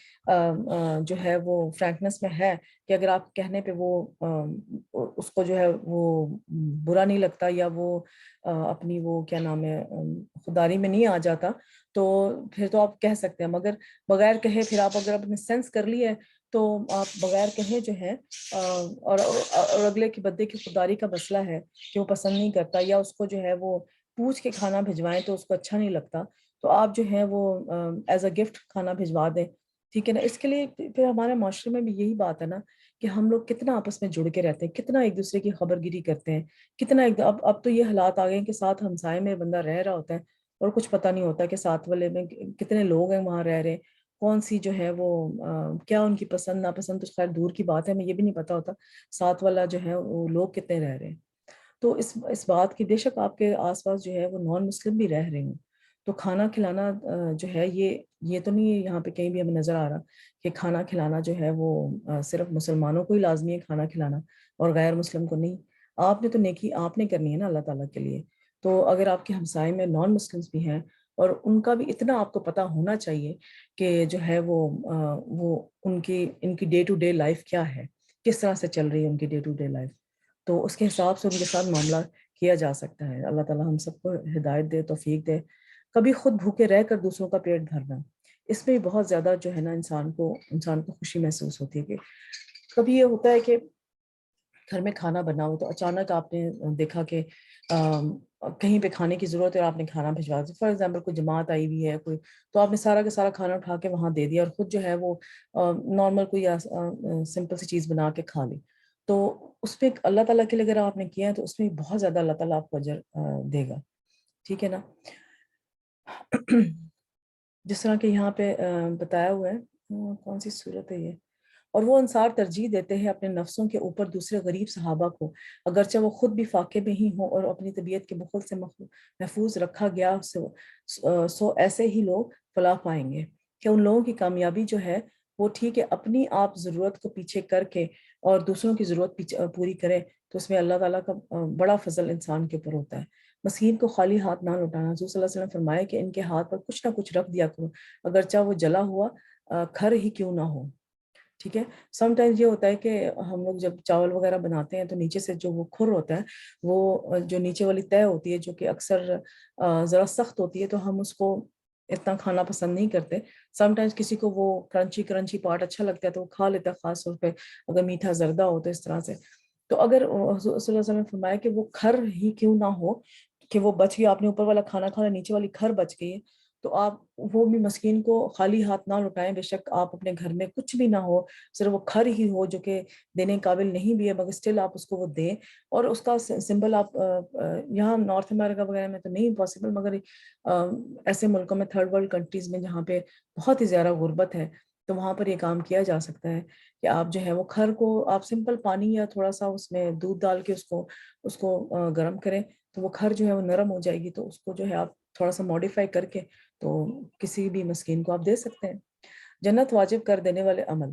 جو ہے وہ فرینکنس میں ہے کہ اگر آپ کہنے پہ وہ اس کو جو ہے وہ برا نہیں لگتا, یا وہ اپنی وہ کیا نام ہے خودداری میں نہیں آ جاتا, تو پھر تو آپ کہہ سکتے ہیں. مگر بغیر کہے پھر آپ اگر اپنے سینس کر لیے تو آپ بغیر کہے جو ہے اور اگلے کی بدے کی خودداری کا مسئلہ ہے کہ وہ پسند نہیں کرتا, یا اس کو جو ہے وہ پوچھ کے کھانا بھجوائیں تو اس کو اچھا نہیں لگتا, تو آپ جو ہے وہ ایز اے گفٹ کھانا بھجوا دیں. ٹھیک ہے نا. اس کے لیے پھر ہمارے معاشرے میں بھی یہی بات ہے نا کہ ہم لوگ کتنا آپس میں جڑ کے رہتے ہیں, کتنا ایک دوسرے کی خبر گیری کرتے ہیں, کتنا اب تو یہ حالات آ گئے ہیں کہ ساتھ ہمسائے میں بندہ رہ رہا ہوتا ہے اور کچھ پتہ نہیں ہوتا کہ ساتھ والے میں کتنے لوگ ہیں وہاں رہ رہے, کون سی جو ہے وہ کیا ان کی پسند ناپسند, تو خیر دور کی بات ہے, ہمیں یہ بھی نہیں پتا ہوتا ساتھ والا جو ہے وہ لوگ کتنے رہ رہے ہیں. تو اس بات کی بے شک آپ کے آس پاس جو ہے وہ نان مسلم بھی رہ رہے ہوں, تو کھانا کھلانا جو ہے یہ تو نہیں یہاں پہ کہیں بھی ہمیں نظر آ رہا کہ کھانا کھلانا جو ہے وہ صرف مسلمانوں کو ہی لازمی ہے کھانا کھلانا اور غیر مسلم کو نہیں. آپ نے تو نیکی آپ نے کرنی ہے نا اللہ تعالیٰ کے لیے. تو اگر آپ کے ہمسائے میں نان مسلمس بھی ہیں اور ان کا بھی اتنا آپ کو پتہ ہونا چاہیے کہ جو ہے وہ ان کی ڈے ٹو ڈے لائف کیا ہے, کس طرح سے چل رہی ہے ان کی ڈے ٹو ڈے لائف, تو اس کے حساب سے ان کے ساتھ معاملہ کیا جا سکتا ہے. اللہ تعالیٰ ہم سب کو ہدایت دے, توفیق دے. کبھی خود بھوکے رہ کر دوسروں کا پیٹ بھرنا, اس میں بہت زیادہ جو ہے نا انسان کو خوشی محسوس ہوتی ہے. کہ کبھی یہ ہوتا ہے کہ گھر میں کھانا بنا ہو تو اچانک آپ نے دیکھا کہ کہیں پہ کھانے کی ضرورت ہے اور آپ نے کھانا بھجوا دیا. فار ایگزامپل کوئی جماعت آئی ہوئی ہے کوئی, تو آپ نے سارا کا سارا کھانا اٹھا کے وہاں دے دیا اور خود جو ہے وہ نارمل کوئی سمپل سی چیز بنا کے کھا لی. تو اس پہ اللہ تعالیٰ کے لیے اگر آپ نے کیا ہے تو اس میں بہت زیادہ اللہ تعالیٰ آپ کو اجر دے گا. ٹھیک ہے نا. جس طرح کہ یہاں پہ بتایا ہوا ہے, کون سی صورت ہے یہ, اور وہ انصار ترجیح دیتے ہیں اپنے نفسوں کے اوپر دوسرے غریب صحابہ کو, اگرچہ وہ خود بھی فاقے میں ہی ہوں اور اپنی طبیعت کے بخل سے محفوظ رکھا گیا سو ایسے ہی لوگ فلاح پائیں گے. کہ ان لوگوں کی کامیابی جو ہے وہ ٹھیک ہے اپنی آپ ضرورت کو پیچھے کر کے اور دوسروں کی ضرورت پوری کرے, تو اس میں اللہ تعالیٰ کا بڑا فضل انسان کے اوپر ہوتا ہے. مسکین کو خالی ہاتھ نہ لوٹانا. حضور صلی اللہ علیہ وسلم فرمایا کہ ان کے ہاتھ پر کچھ نہ کچھ رکھ دیا کرو, اگرچہ وہ جلا ہوا کھر ہی کیوں نہ ہو. ٹھیک ہے. سم ٹائمز یہ ہوتا ہے کہ ہم لوگ جب چاول وغیرہ بناتے ہیں تو نیچے سے جو وہ کھر ہوتا ہے, وہ جو نیچے والی تہہ ہوتی ہے جو کہ اکثر ذرا سخت ہوتی ہے, تو ہم اس کو اتنا کھانا پسند نہیں کرتے. سم ٹائمز کسی کو وہ کرنچی پارٹ اچھا لگتا ہے تو وہ کھا لیتا ہے, خاص طور پہ اگر میٹھا زردہ ہو تو اس طرح سے. تو اگر حضور صلی اللہ علیہ وسلم نے فرمایا کہ وہ کھر ہی کیوں نہ ہو, کہ وہ بچ گیا, آپ نے اوپر والا کھانا کھانا نیچے والی کھر بچ گئی ہے, تو آپ وہ بھی مسکین کو خالی ہاتھ نہ لوٹائیں. بے شک آپ اپنے گھر میں کچھ بھی نہ ہو, صرف وہ کھر ہی ہو جو کہ دینے قابل نہیں بھی ہے, مگر اسٹل آپ اس کو وہ دیں. اور اس کا سمبل آپ یہاں نارتھ امریکہ وغیرہ میں تو نہیں پاسبل, مگر ایسے ملکوں میں تھرڈ ورلڈ کنٹریز میں جہاں پہ بہت ہی زیادہ غربت ہے, تو وہاں پر یہ کام کیا جا سکتا ہے کہ آپ جو ہے وہ کھر کو آپ سمپل پانی یا تھوڑا سا اس میں دودھ ڈال کے اس کو گرم کریں, تو وہ کھر جو ہے وہ نرم ہو جائے گی. تو اس کو جو ہے آپ تھوڑا سا موڈیفائی کر کے تو کسی بھی مسکین کو آپ دے سکتے ہیں. جنت واجب کر دینے والے عمل.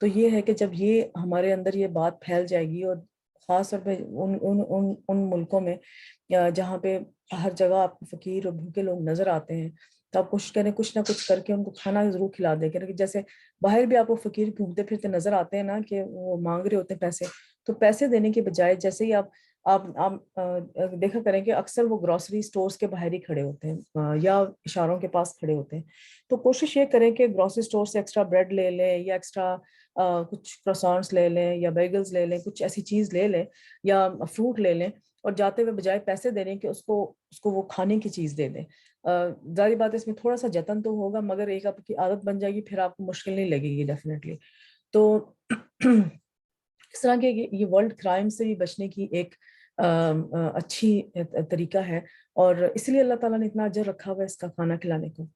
تو یہ ہے کہ جب یہ ہمارے اندر یہ بات پھیل جائے گی، اور خاص طور پہ ان ملکوں میں جہاں پہ ہر جگہ آپ کو فقیر اور بھوکے لوگ نظر آتے ہیں، تو آپ کوشش کریں کچھ نہ کچھ کر کے ان کو کھانا ضرور کھلا دیں. کہ جیسے باہر بھی آپ کو فقیر گھومتے پھرتے نظر آتے ہیں نا، کہ وہ مانگ رہے ہوتے ہیں پیسے، تو پیسے دینے کے بجائے جیسے ہی آپ دیکھا کریں کہ اکثر وہ گروسری سٹورز کے باہر ہی کھڑے ہوتے ہیں یا اشاروں کے پاس کھڑے ہوتے ہیں. تو کوشش یہ کریں کہ گروسری سٹور سے ایکسٹرا بریڈ لے لیں، یا ایکسٹرا کچھ کروسانٹس لے لیں، یا بیگلز لے لیں، کچھ ایسی چیز لے لیں، یا فروٹ لے لیں، اور جاتے ہوئے بجائے پیسے دینے کہ اس کو وہ کھانے کی چیز دے دیں. ظاہری بات ہے اس میں تھوڑا سا جتن تو ہوگا، مگر ایک آپ کی عادت بن جائے گی، پھر آپ کو مشکل نہیں لگے گی ڈیفینیٹلی. تو اس طرح کے یہ ورلڈ کرائم سے بھی بچنے کی ایک اچھی طریقہ ہے، اور اس لیے اللہ تعالیٰ نے اتنا اجر رکھا ہوا ہے اس کا کھانا کھلانے کو.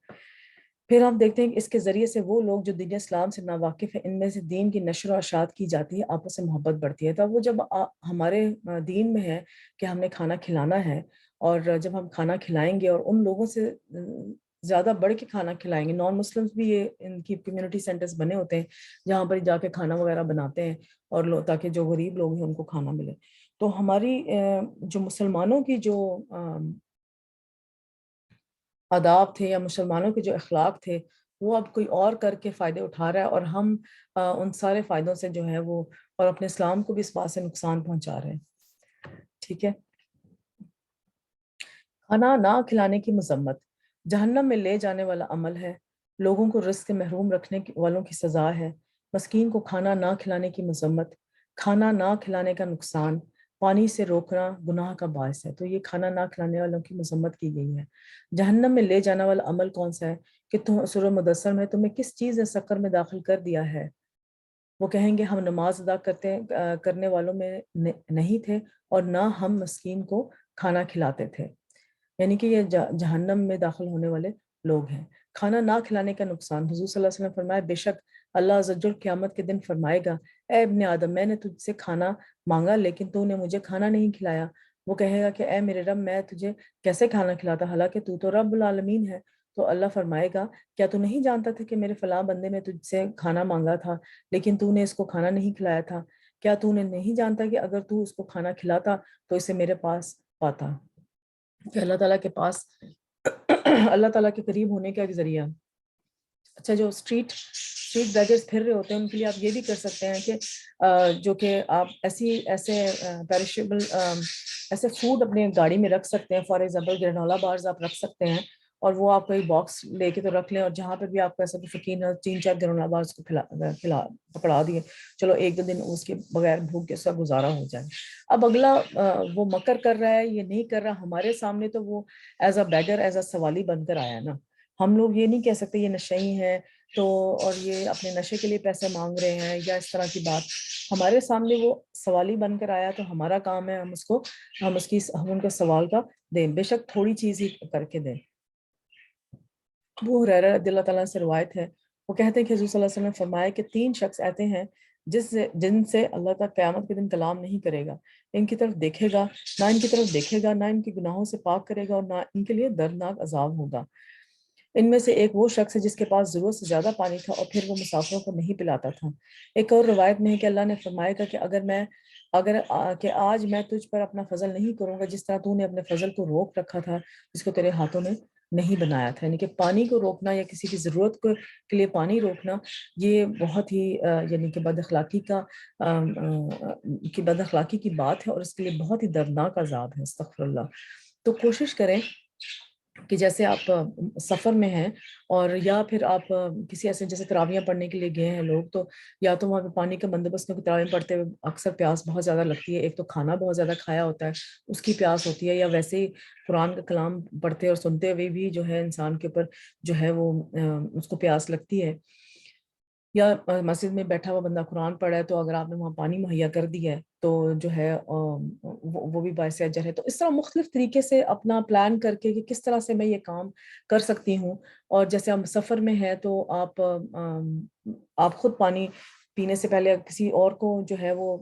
پھر ہم دیکھتے ہیں کہ اس کے ذریعے سے وہ لوگ جو دین اسلام سے ناواقف ہیں، ان میں سے دین کی نشر و اشاعت کی جاتی ہے، آپس میں محبت بڑھتی ہے. تو وہ جب ہمارے دین میں ہے کہ ہم نے کھانا کھلانا ہے، اور جب ہم کھانا کھلائیں گے اور ان لوگوں سے زیادہ بڑھ کے کھانا کھلائیں گے، نان مسلمس بھی یہ ان کی کمیونٹی سینٹرز بنے ہوتے ہیں جہاں پر جا کے کھانا وغیرہ بناتے ہیں، اور تاکہ جو غریب لوگ ہیں ان کو کھانا ملے. تو ہماری جو مسلمانوں کی جو آداب تھے، یا مسلمانوں کے جو اخلاق تھے، وہ اب کوئی اور کر کے فائدے اٹھا رہا ہے، اور ہم ان سارے فائدوں سے جو ہے وہ، اور اپنے اسلام کو بھی اس بات سے نقصان پہنچا رہے ہیں. ٹھیک ہے. کھانا نہ کھلانے کی مذمت جہنم میں لے جانے والا عمل ہے، لوگوں کو رزق سے محروم رکھنے والوں کی سزا ہے. مسکین کو کھانا نہ کھلانے کی مذمت، کھانا نہ کھلانے کا نقصان، پانی سے روکنا گناہ کا باعث ہے. تو یہ کھانا نہ کھلانے والوں کی مذمت کی گئی ہے. جہنم میں لے جانے والا عمل کون سا ہے کہ سورہ مدثر میں تمہیں کس چیز نے سقر میں داخل کر دیا ہے؟ وہ کہیں گے ہم نماز ادا کرنے والوں میں نہیں تھے، اور نہ ہم مسکین کو کھانا کھلاتے تھے. یعنی کہ یہ جہنم میں داخل ہونے والے لوگ ہیں. کھانا نہ کھلانے کا نقصان، حضور صلی اللہ علیہ وسلم نے فرمایا بے شک اللہ عز و جل قیامت کے دن فرمائے گا اے ابن آدم، میں نے تجھ سے کھانا مانگا لیکن تو نے مجھے کھانا نہیں کھلایا. وہ کہے گا کہ اے میرے رب، میں تجھے کیسے کھانا کھلاتا، حالانکہ تو رب العالمین ہے. تو اللہ فرمائے گا کیا تو نہیں جانتا تھا کہ میرے فلاں بندے نے تجھ سے کھانا مانگا تھا لیکن تو نے اس کو کھانا نہیں کھلایا تھا؟ کیا تو نے نہیں جانتا کہ اگر تو اس کو کھانا کھلاتا تو اسے میرے پاس پاتا؟ کہ اللہ تعالیٰ کے پاس اللہ تعالیٰ کے قریب ہونے کا ایک ذریعہ. اچھا، جو اسٹریٹ بیگرز پھر رہے ہوتے ہیں ان کے لیے آپ یہ بھی کر سکتے ہیں کہ جو کہ آپ ایسے پیرشیبل ایسے فوڈ اپنے گاڑی میں رکھ سکتے ہیں. فار ایگزامپل گرنولا بارز آپ رکھ سکتے ہیں، اور وہ آپ کوئی باکس لے کے تو رکھ لیں، اور جہاں پہ بھی آپ کو ایسا کہ فقیر 3-4 گرنولا بارز کو پکڑا دیے، چلو ایک دو دن اس کے بغیر بھوک کے اس کا گزارا ہو جائے. اب اگلا وہ مکر کر رہا ہے، یہ نہیں کر رہا ہمارے سامنے، تو وہ as a beggar, as a سوالی بن کر آیا نا. ہم لوگ یہ نہیں کہہ سکتے یہ نشئی ہے تو، اور یہ اپنے نشے کے لیے پیسے مانگ رہے ہیں یا اس طرح کی بات. ہمارے سامنے وہ سوالی بن کر آیا تو ہمارا کام ہے ہم ان کو سوال کا دیں، بے شک تھوڑی چیز ہی کر کے دیں. ابو ہریرہ رضی اللہ تعالیٰ سے روایت ہے، وہ کہتے ہیں کہ حضور صلی اللہ علیہ وسلم نے فرمایا کہ 3 شخص ایسے ہیں جن سے اللہ تعالیٰ قیامت کے دن کلام نہیں کرے گا. ان کی طرف دیکھے گا نہ، ان کی طرف دیکھے گا نہ، ان کے گناہوں سے پاک کرے گا، اور نہ ان کے لیے دردناک عذاب ہوگا. ان میں سے ایک وہ شخص ہے جس کے پاس ضرورت سے زیادہ پانی تھا اور پھر وہ مسافروں کو نہیں پلاتا تھا. ایک اور روایت میں ہے کہ اللہ نے فرمایا تھا کہ کہ آج میں تجھ پر اپنا فضل نہیں کروں گا جس طرح تو نے اپنے فضل کو روک رکھا تھا جس کو تیرے ہاتھوں نے نہیں بنایا تھا. یعنی کہ پانی کو روکنا یا کسی کی ضرورت کے لیے پانی روکنا، یہ بہت ہی یعنی کہ بد اخلاقی کی بات ہے، اور اس کے لیے بہت ہی دردناک عذاب ہے. استغفر اللہ. تو کوشش کریں کہ جیسے آپ سفر میں ہیں، اور یا پھر آپ کسی ایسے جیسے تراویحیں پڑھنے کے لیے گئے ہیں لوگ، تو یا تو وہاں پہ پانی کا بندوبست، کیونکہ تراویح پڑھتے ہوئے اکثر پیاس بہت زیادہ لگتی ہے. ایک تو کھانا بہت زیادہ کھایا ہوتا ہے، اس کی پیاس ہوتی ہے، یا ویسے ہی قرآن کا کلام پڑھتے اور سنتے ہوئے بھی جو ہے انسان کے اوپر جو ہے وہ اس کو پیاس لگتی ہے. یا مسجد میں بیٹھا ہوا بندہ قرآن پڑھا ہے، تو اگر آپ نے وہاں پانی مہیا کر دیا ہے تو جو ہے وہ بھی باعث اجر ہے. تو اس طرح مختلف طریقے سے اپنا پلان کر کے کہ کس طرح سے میں یہ کام کر سکتی ہوں. اور جیسے ہم سفر میں ہیں تو آپ خود پانی پینے سے پہلے کسی اور کو جو ہے وہ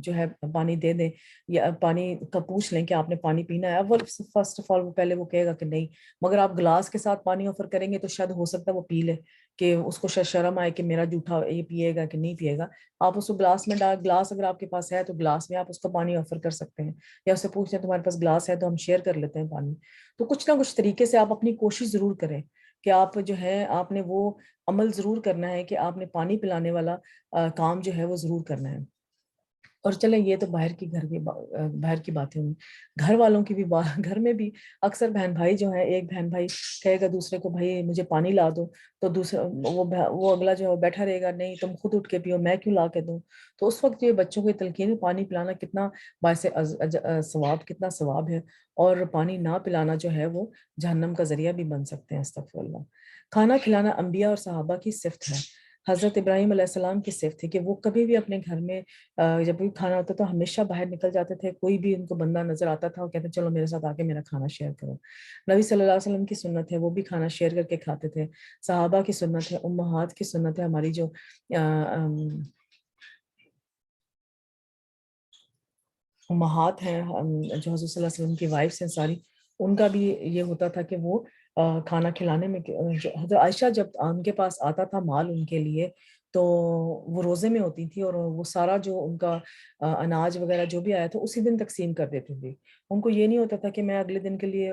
جو ہے پانی دے دیں، یا پانی کا پوچھ لیں کہ آپ نے پانی پینا ہے. وہ فرسٹ آف آل وہ پہلے وہ کہے گا کہ نہیں، مگر آپ گلاس کے ساتھ پانی آفر کریں گے تو شاید ہو سکتا ہے وہ پی لے، کہ اس کو شرم آئے کہ میرا جھوٹا یہ پیے گا کہ نہیں پیے گا. آپ اس کو گلاس میں ڈال، گلاس اگر آپ کے پاس ہے تو گلاس میں آپ اس کو پانی آفر کر سکتے ہیں، یا اس سے پوچھتے ہیں تمہارے پاس گلاس ہے تو ہم شیئر کر لیتے ہیں پانی. تو کچھ نہ کچھ طریقے سے آپ اپنی کوشش ضرور کریں کہ آپ جو ہے آپ نے وہ عمل ضرور کرنا ہے کہ آپ نے پانی پلانے والا کام جو ہے وہ ضرور کرنا ہے. اور چلیں یہ تو باہر کی باتیں ہوئی. گھر والوں کی بھی گھر میں بھی اکثر بہن بھائی جو ہیں، ایک بہن بھائی کہے گا دوسرے کو بھائی مجھے پانی لا دو، تو دوسرا وہ اگلا جو ہے بیٹھا رہے گا، نہیں تم خود اٹھ کے پیو، میں کیوں لا کے دوں. تو اس وقت یہ بچوں کو تلقین میں پانی پلانا کتنا باعث ثواب، کتنا ثواب ہے. اور پانی نہ پلانا جو ہے وہ جہنم کا ذریعہ بھی بن سکتے ہیں. استغفر اللہ. کھانا کھلانا انبیاء اور صحابہ کی صفت ہے. حضرت ابراہیم علیہ السلام کی صفت تھی کہ وہ کبھی بھی اپنے گھر میں جب بھی کھانا ہوتا تو ہمیشہ باہر نکل جاتے تھے. کوئی بھی ان کو بندہ نظر آتا تھا وہ کہتے چلو میرے ساتھ آ کے میرا کھانا شیئر کرو. نبی صلی اللہ علیہ وسلم کی سنت ہے وہ بھی کھانا شیئر کر کے کھاتے تھے. صحابہ کی سنت ہے، امہات کی سنت ہے، ہماری جو امہات ہیں جو حضور صلی اللہ علیہ وسلم کی وائفس ہیں ساری، ان کا بھی یہ ہوتا تھا کہ وہ کھانا کھلانے میں حضرت عائشہ جب ان کے پاس آتا تھا مال ان کے لیے تو وہ روزے میں ہوتی تھی، اور وہ سارا جو ان کا اناج وغیرہ جو بھی آیا تھا اسی دن تقسیم کر دیتی تھی. ان کو یہ نہیں ہوتا تھا کہ میں اگلے دن کے لیے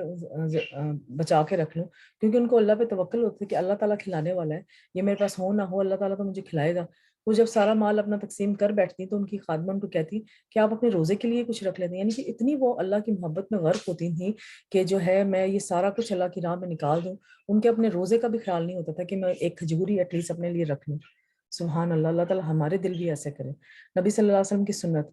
بچا کے رکھ لوں، کیونکہ ان کو اللہ پہ توکل ہوتی تھی کہ اللہ تعالیٰ کھلانے والا ہے، یہ میرے پاس ہو نہ ہو اللہ تعالیٰ تو مجھے کھلائے گا. وہ جب سارا مال اپنا تقسیم کر بیٹھتی تو ان کی خادمہ ان کو کہتی کہ آپ اپنے روزے کے لیے کچھ رکھ لیتے ہیں. یعنی کہ اتنی وہ اللہ کی محبت میں غرق ہوتی تھیں کہ جو ہے میں یہ سارا کچھ اللہ کی راہ میں نکال دوں. ان کے اپنے روزے کا بھی خیال نہیں ہوتا تھا کہ میں ایک کھجوری ایٹ لیسٹ اپنے لیے رکھ لوں. سبحان اللہ. اللہ تعالیٰ ہمارے دل بھی ایسے کرے. نبی صلی اللہ علیہ وسلم کی سنت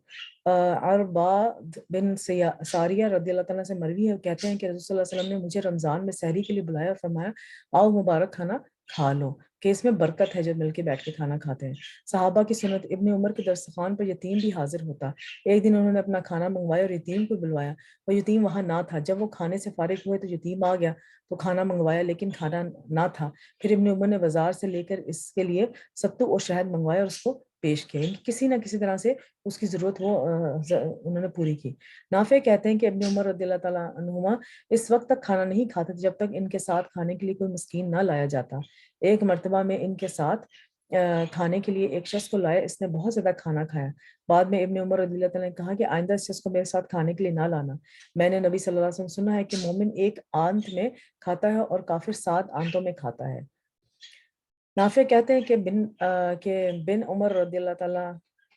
عرباد بن ساریہ رضی اللہ تعالیٰ سے مروی ہے، کہتے ہیں کہ رسول صلی اللہ علیہ وسلم نے مجھے رمضان میں سحری کے لیے بلایا اور فرمایا آؤ مبارک کھانا کھا لو کہ اس میں برکت ہے جب مل کے بیٹھ کے کھانا کھاتے ہیں. صحابہ کی سنت ابن عمر کے دسترخوان پر یتیم بھی حاضر ہوتا. ایک دن انہوں نے اپنا کھانا منگوایا اور یتیم کو بلوایا. وہ یتیم وہاں نہ تھا. جب وہ کھانے سے فارغ ہوئے تو یتیم آ گیا تو کھانا منگوایا لیکن کھانا نہ تھا. پھر ابن عمر نے بازار سے لے کر اس کے لیے ستو اور شہد منگوایا اور اس کو پیش کیا. کسی نہ کسی طرح سے اس کی ضرورت وہ انہوں نے پوری کی. نافع کہتے ہیں کہ ابن عمر رضی اللہ تعالیٰ عنہما اس وقت تک کھانا نہیں کھاتے جب تک ان کے ساتھ کھانے کے لیے کوئی مسکین نہ لایا جاتا. ایک مرتبہ میں ان کے ساتھ کھانے کے لیے ایک شخص کو لایا، اس نے بہت زیادہ کھانا کھایا. بعد میں ابن عمر رضی اللہ تعالیٰ نے کہا کہ آئندہ اس شخص کو میرے ساتھ کھانے کے لیے نہ لانا. میں نے نبی صلی اللہ علیہ وسلم سنا ہے کہ مومن ایک آنت میں کھاتا ہے اور کافر 7 آنتوں میں کھاتا ہے. نافع کہتے ہیں کہ بن عمر رضی اللہ تعالیٰ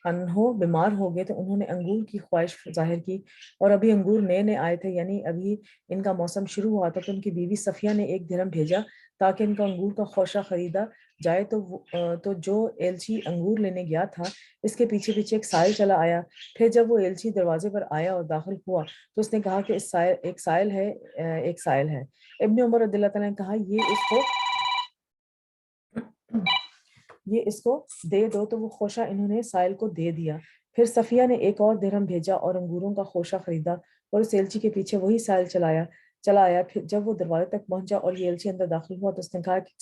عنہ بیمار ہو گئے تو انہوں نے انگور کی خواہش ظاہر کی اور ابھی انگور نئے نئے آئے تھے، یعنی ابھی ان کا موسم شروع ہوا تھا. تو ان کی بیوی صفیہ نے ایک درہم بھیجا تاکہ ان کا انگور کا خوشہ خریدا جائے. تو جو ایلچی انگور لینے گیا تھا اس کے پیچھے پیچھے ایک سائل چلا آیا. پھر جب وہ ایلچی دروازے پر آیا اور داخل ہوا تو اس نے کہا کہ ایک سائل ہے. ابن عمر رضی اللہ تعالیٰ نے کہا یہ اس کو دے دو. تو وہ خوشہ انہوں نے سائل کو دے دیا. پھر صفیہ نے ایک اور درہم بھیجا اور انگوروں کا خوشہ خریدا اور اس ایلچی کے پیچھے وہی سائل چلا آیا. پھر جب وہ دروازے تک پہنچا اور یہ ایلچی اندر داخل ہوا تو اس نے کہا کہ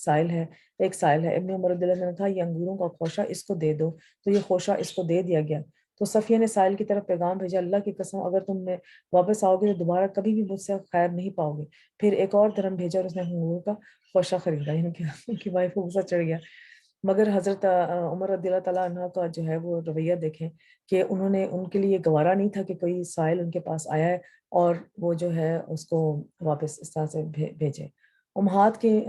ایک سائل ہے. ابن عمر رضی اللہ عنہ نے کہا یہ انگوروں کا خوشہ اس کو دے دو. تو یہ خوشہ اس کو دے دیا گیا. تو صفیہ نے سائل کی طرف پیغام بھیجا اللہ کی قسم اگر تم نے واپس آؤ گے تو دوبارہ کبھی بھی مجھ سے خیر نہیں پاؤ گے. پھر ایک اور درہم بھیجا اور اس نے انگوروں کا خوشہ خریدا. یعنی کہ ان کی وائف کو غصہ چڑھ گیا. مگر حضرت عمر رضی اللہ تعالیٰ عنہ کا جو ہے وہ رویہ دیکھیں کہ انہوں نے ان کے لیے گوارا نہیں تھا کہ کوئی سائل ان کے پاس آیا ہے اور وہ جو ہے اس کو واپس اس طرح سے بھیجے. امہات کی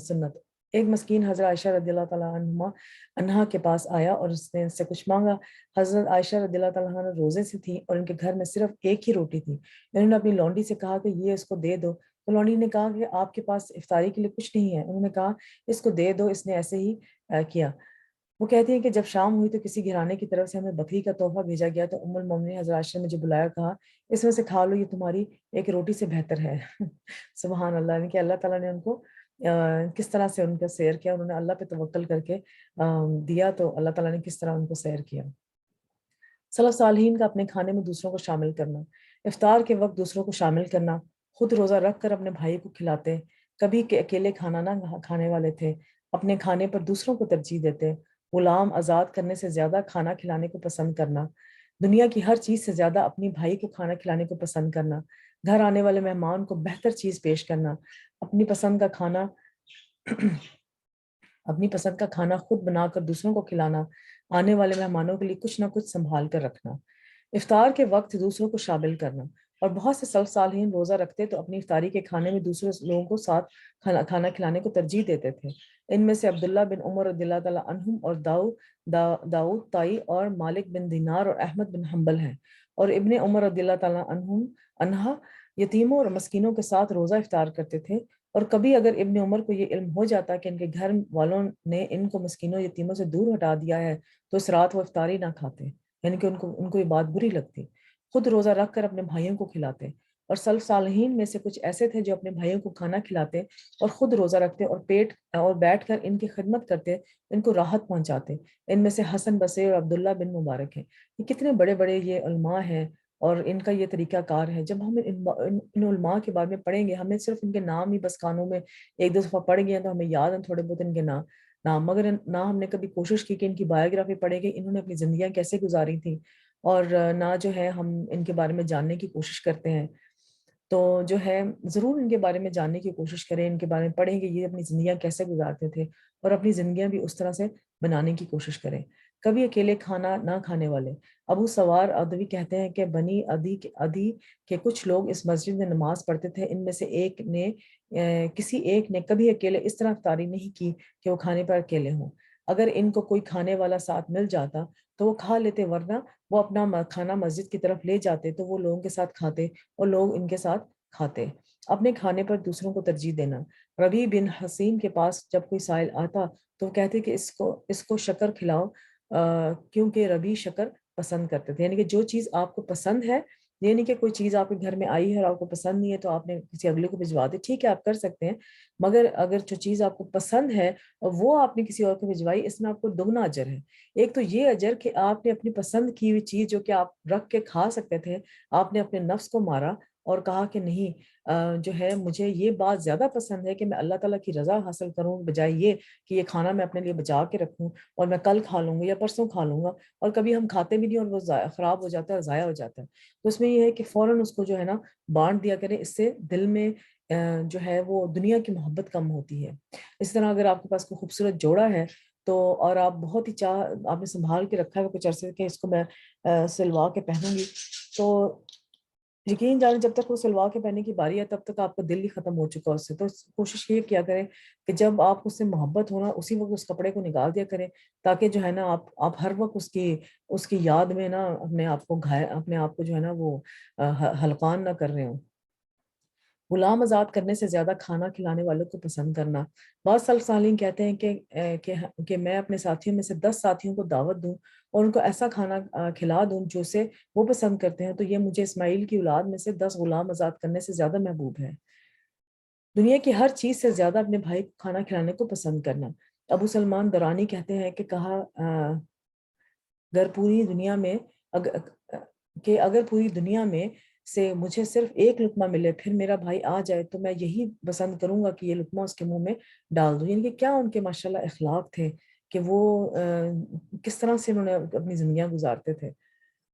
سنت. ایک مسکین حضرت عائشہ رضی اللہ تعالیٰ عنہ کے پاس آیا اور اس نے اس سے کچھ مانگا. حضرت عائشہ رضی اللہ تعالیٰ عنہ روزے سے تھی اور ان کے گھر میں صرف ایک ہی روٹی تھی. انہوں نے اپنی لونڈی سے کہا کہ یہ اس کو دے دو. تو لونڈی نے کہا کہ آپ کے پاس افطاری کے لیے کچھ نہیں ہے. انہوں نے کہا اس کو دے دو. اس نے ایسے ہی کیا. وہ کہتی ہیں کہ جب شام ہوئی تو کسی گھرانے کی طرف سے ہمیں بکری کا تحفہ بھیجا گیا تو ام المومنین حضرت عائشہ نے مجھے بلایا کہا اس میں سے کھا لو یہ تمہاری ایک روٹی سے بہتر ہے. سبحان اللہ. یعنی کہ اللہ تعالیٰ نے ان کو کس طرح سے ان کا سیر کیا. انہوں نے اللہ پہ توکل کر کے دیا تو اللہ تعالیٰ نے کس طرح ان کو سیر کیا. سلف صالحین کا اپنے کھانے میں دوسروں کو شامل کرنا. افطار کے وقت دوسروں کو شامل کرنا. خود روزہ رکھ کر اپنے بھائی کو کھلاتے. کبھی اکیلے کھانا نہ کھانے والے تھے. اپنے کھانے پر دوسروں کو ترجیح دیتے. غلام آزاد کرنے سے زیادہ کھانا کھلانے کو پسند کرنا. دنیا کی ہر چیز سے زیادہ اپنی بھائی کو کھانا کھلانے کو پسند کرنا. گھر آنے والے مہمان کو بہتر چیز پیش کرنا. اپنی پسند کا کھانا اپنی پسند کا کھانا خود بنا کر دوسروں کو کھلانا، آنے والے مہمانوں کے لیے کچھ نہ کچھ سنبھال کر رکھنا، افطار کے وقت دوسروں کو شامل کرنا۔ اور بہت سے سلف صالحین روزہ رکھتے تو اپنی افطاری کے کھانے میں دوسرے لوگوں کو ساتھ کھانا کھلانے کو ترجیح دیتے تھے۔ ان میں سے عبداللہ بن عمر رضی اللہ تعالیٰ عنہم اور داؤد طائی اور مالک بن دینار اور احمد بن حنبل ہیں۔ اور ابن عمر رضی اللہ تعالیٰ عنہ یتیموں اور مسکینوں کے ساتھ روزہ افطار کرتے تھے، اور کبھی اگر ابن عمر کو یہ علم ہو جاتا کہ ان کے گھر والوں نے ان کو مسکینوں یتیموں سے دور ہٹا دیا ہے تو اس رات وہ افطاری نہ کھاتے، یعنی کہ ان کو یہ بات بری لگتی، خود روزہ رکھ کر اپنے بھائیوں کو کھلاتے۔ اور سلف صالحین میں سے کچھ ایسے تھے جو اپنے بھائیوں کو کھانا کھلاتے اور خود روزہ رکھتے اور بیٹھ کر ان کی خدمت کرتے، ان کو راحت پہنچاتے۔ ان میں سے حسن بصری اور عبداللہ بن مبارک ہیں۔ یہ کتنے بڑے بڑے یہ علماء ہیں، اور ان کا یہ طریقہ کار ہے۔ جب ہم ان علماء کے بارے میں پڑھیں گے، ہمیں صرف ان کے نام ہی بس کانوں میں ایک دو دفعہ پڑھ گئے ہیں تو ہمیں یاد ہیں تھوڑے بہت ان کے نام، مگر نہ ہم نے کبھی کوشش کی کہ ان کی بایوگرافی پڑھے گی، انہوں نے اپنی زندگیاں کیسے گزاری تھیں، اور نہ جو ہے ہم ان کے بارے میں جاننے کی کوشش کرتے ہیں۔ تو جو ہے ضرور ان کے بارے میں جاننے کی کوشش کریں، ان کے بارے میں پڑھیں کہ یہ اپنی زندگیاں کیسے گزارتے تھے، اور اپنی زندگیاں بھی اس طرح سے بنانے کی کوشش کریں۔ کبھی اکیلے کھانا نہ کھانے والے ابو سوار ادوی کہتے ہیں کہ بنی ادی کے کچھ لوگ اس مسجد میں نماز پڑھتے تھے، ان میں سے کسی ایک نے کبھی اکیلے اس طرح افطاری نہیں کی کہ وہ کھانے پر اکیلے ہوں۔ اگر ان کو کوئی کھانے والا ساتھ مل جاتا تو وہ کھا لیتے، ورنہ وہ اپنا کھانا مسجد کی طرف لے جاتے تو وہ لوگوں کے ساتھ کھاتے اور لوگ ان کے ساتھ کھاتے۔ اپنے کھانے پر دوسروں کو ترجیح دینا۔ ربیع بن حسین کے پاس جب کوئی سائل آتا تو وہ کہتے کہ اس کو شکر کھلاؤ، کیونکہ ربیع شکر پسند کرتے تھے، یعنی کہ جو چیز آپ کو پسند ہے، یہ نہیں کہ کوئی چیز آپ کے گھر میں آئی ہے اور آپ کو پسند نہیں ہے تو آپ نے کسی اگلے کو بھجوا دی، ٹھیک ہے آپ کر سکتے ہیں، مگر اگر جو چیز آپ کو پسند ہے اور وہ آپ نے کسی اور کو بھجوائی، اس میں آپ کو دگنا اجر ہے۔ ایک تو یہ اجر کہ آپ نے اپنی پسند کی ہوئی چیز جو کہ آپ رکھ کے کھا سکتے تھے، آپ نے اپنے نفس کو مارا اور کہا کہ نہیں، جو ہے مجھے یہ بات زیادہ پسند ہے کہ میں اللہ تعالیٰ کی رضا حاصل کروں، بجائے یہ کہ یہ کھانا میں اپنے لیے بچا کے رکھوں اور میں کل کھا لوں گا یا پرسوں کھا لوں گا، اور کبھی ہم کھاتے بھی نہیں اور وہ خراب ہو جاتا ہے اور ضائع ہو جاتا ہے۔ تو اس میں یہ ہے کہ فوراً اس کو جو ہے نا بانٹ دیا کریں، اس سے دل میں جو ہے وہ دنیا کی محبت کم ہوتی ہے۔ اس طرح اگر آپ کے پاس کوئی خوبصورت جوڑا ہے تو، اور آپ بہت ہی آپ نے سنبھال کے رکھا ہے کچھ عرصے کہ اس کو میں سلوا کے پہنوں گی، تو یقین جانے جب تک وہ سلوا کے پہننے کی باری ہے تب تک آپ کا دل ہی ختم ہو چکا اس سے۔ تو کوشش یہ کیا کریں کہ جب آپ اس سے محبت ہونا اسی وقت اس کپڑے کو نکال دیا کریں، تاکہ جو ہے نا آپ ہر وقت اس کی یاد میں نا اپنے آپ کو جو ہے نا وہ ہلکان نہ کر رہے ہوں۔ غلام آزاد کرنے سے زیادہ کھانا کھلانے والوں کو پسند کرنا۔ بعض سلف صالحین کہتے ہیں کہ میں اپنے ساتھیوں میں سے 10 ساتھیوں کو دعوت دوں اور ان کو ایسا کھانا کھلا دوں جو سے وہ پسند کرتے ہیں، تو یہ مجھے اسماعیل کی اولاد میں سے 10 غلام آزاد کرنے سے زیادہ محبوب ہے۔ دنیا کی ہر چیز سے زیادہ اپنے بھائی کو کھانا کھلانے کو پسند کرنا۔ ابو سلمان درانی کہتے ہیں کہ اگر پوری دنیا میں اگر پوری دنیا میں سے مجھے صرف ایک لقمہ ملے پھر میرا بھائی آ جائے تو میں یہی پسند کروں گا کہ یہ لقمہ اس کے منہ میں ڈال دوں۔ یعنی کہ کیا ان کے ماشاءاللہ اخلاق تھے کہ وہ کس طرح سے انہوں نے اپنی زندگیاں گزارتے تھے۔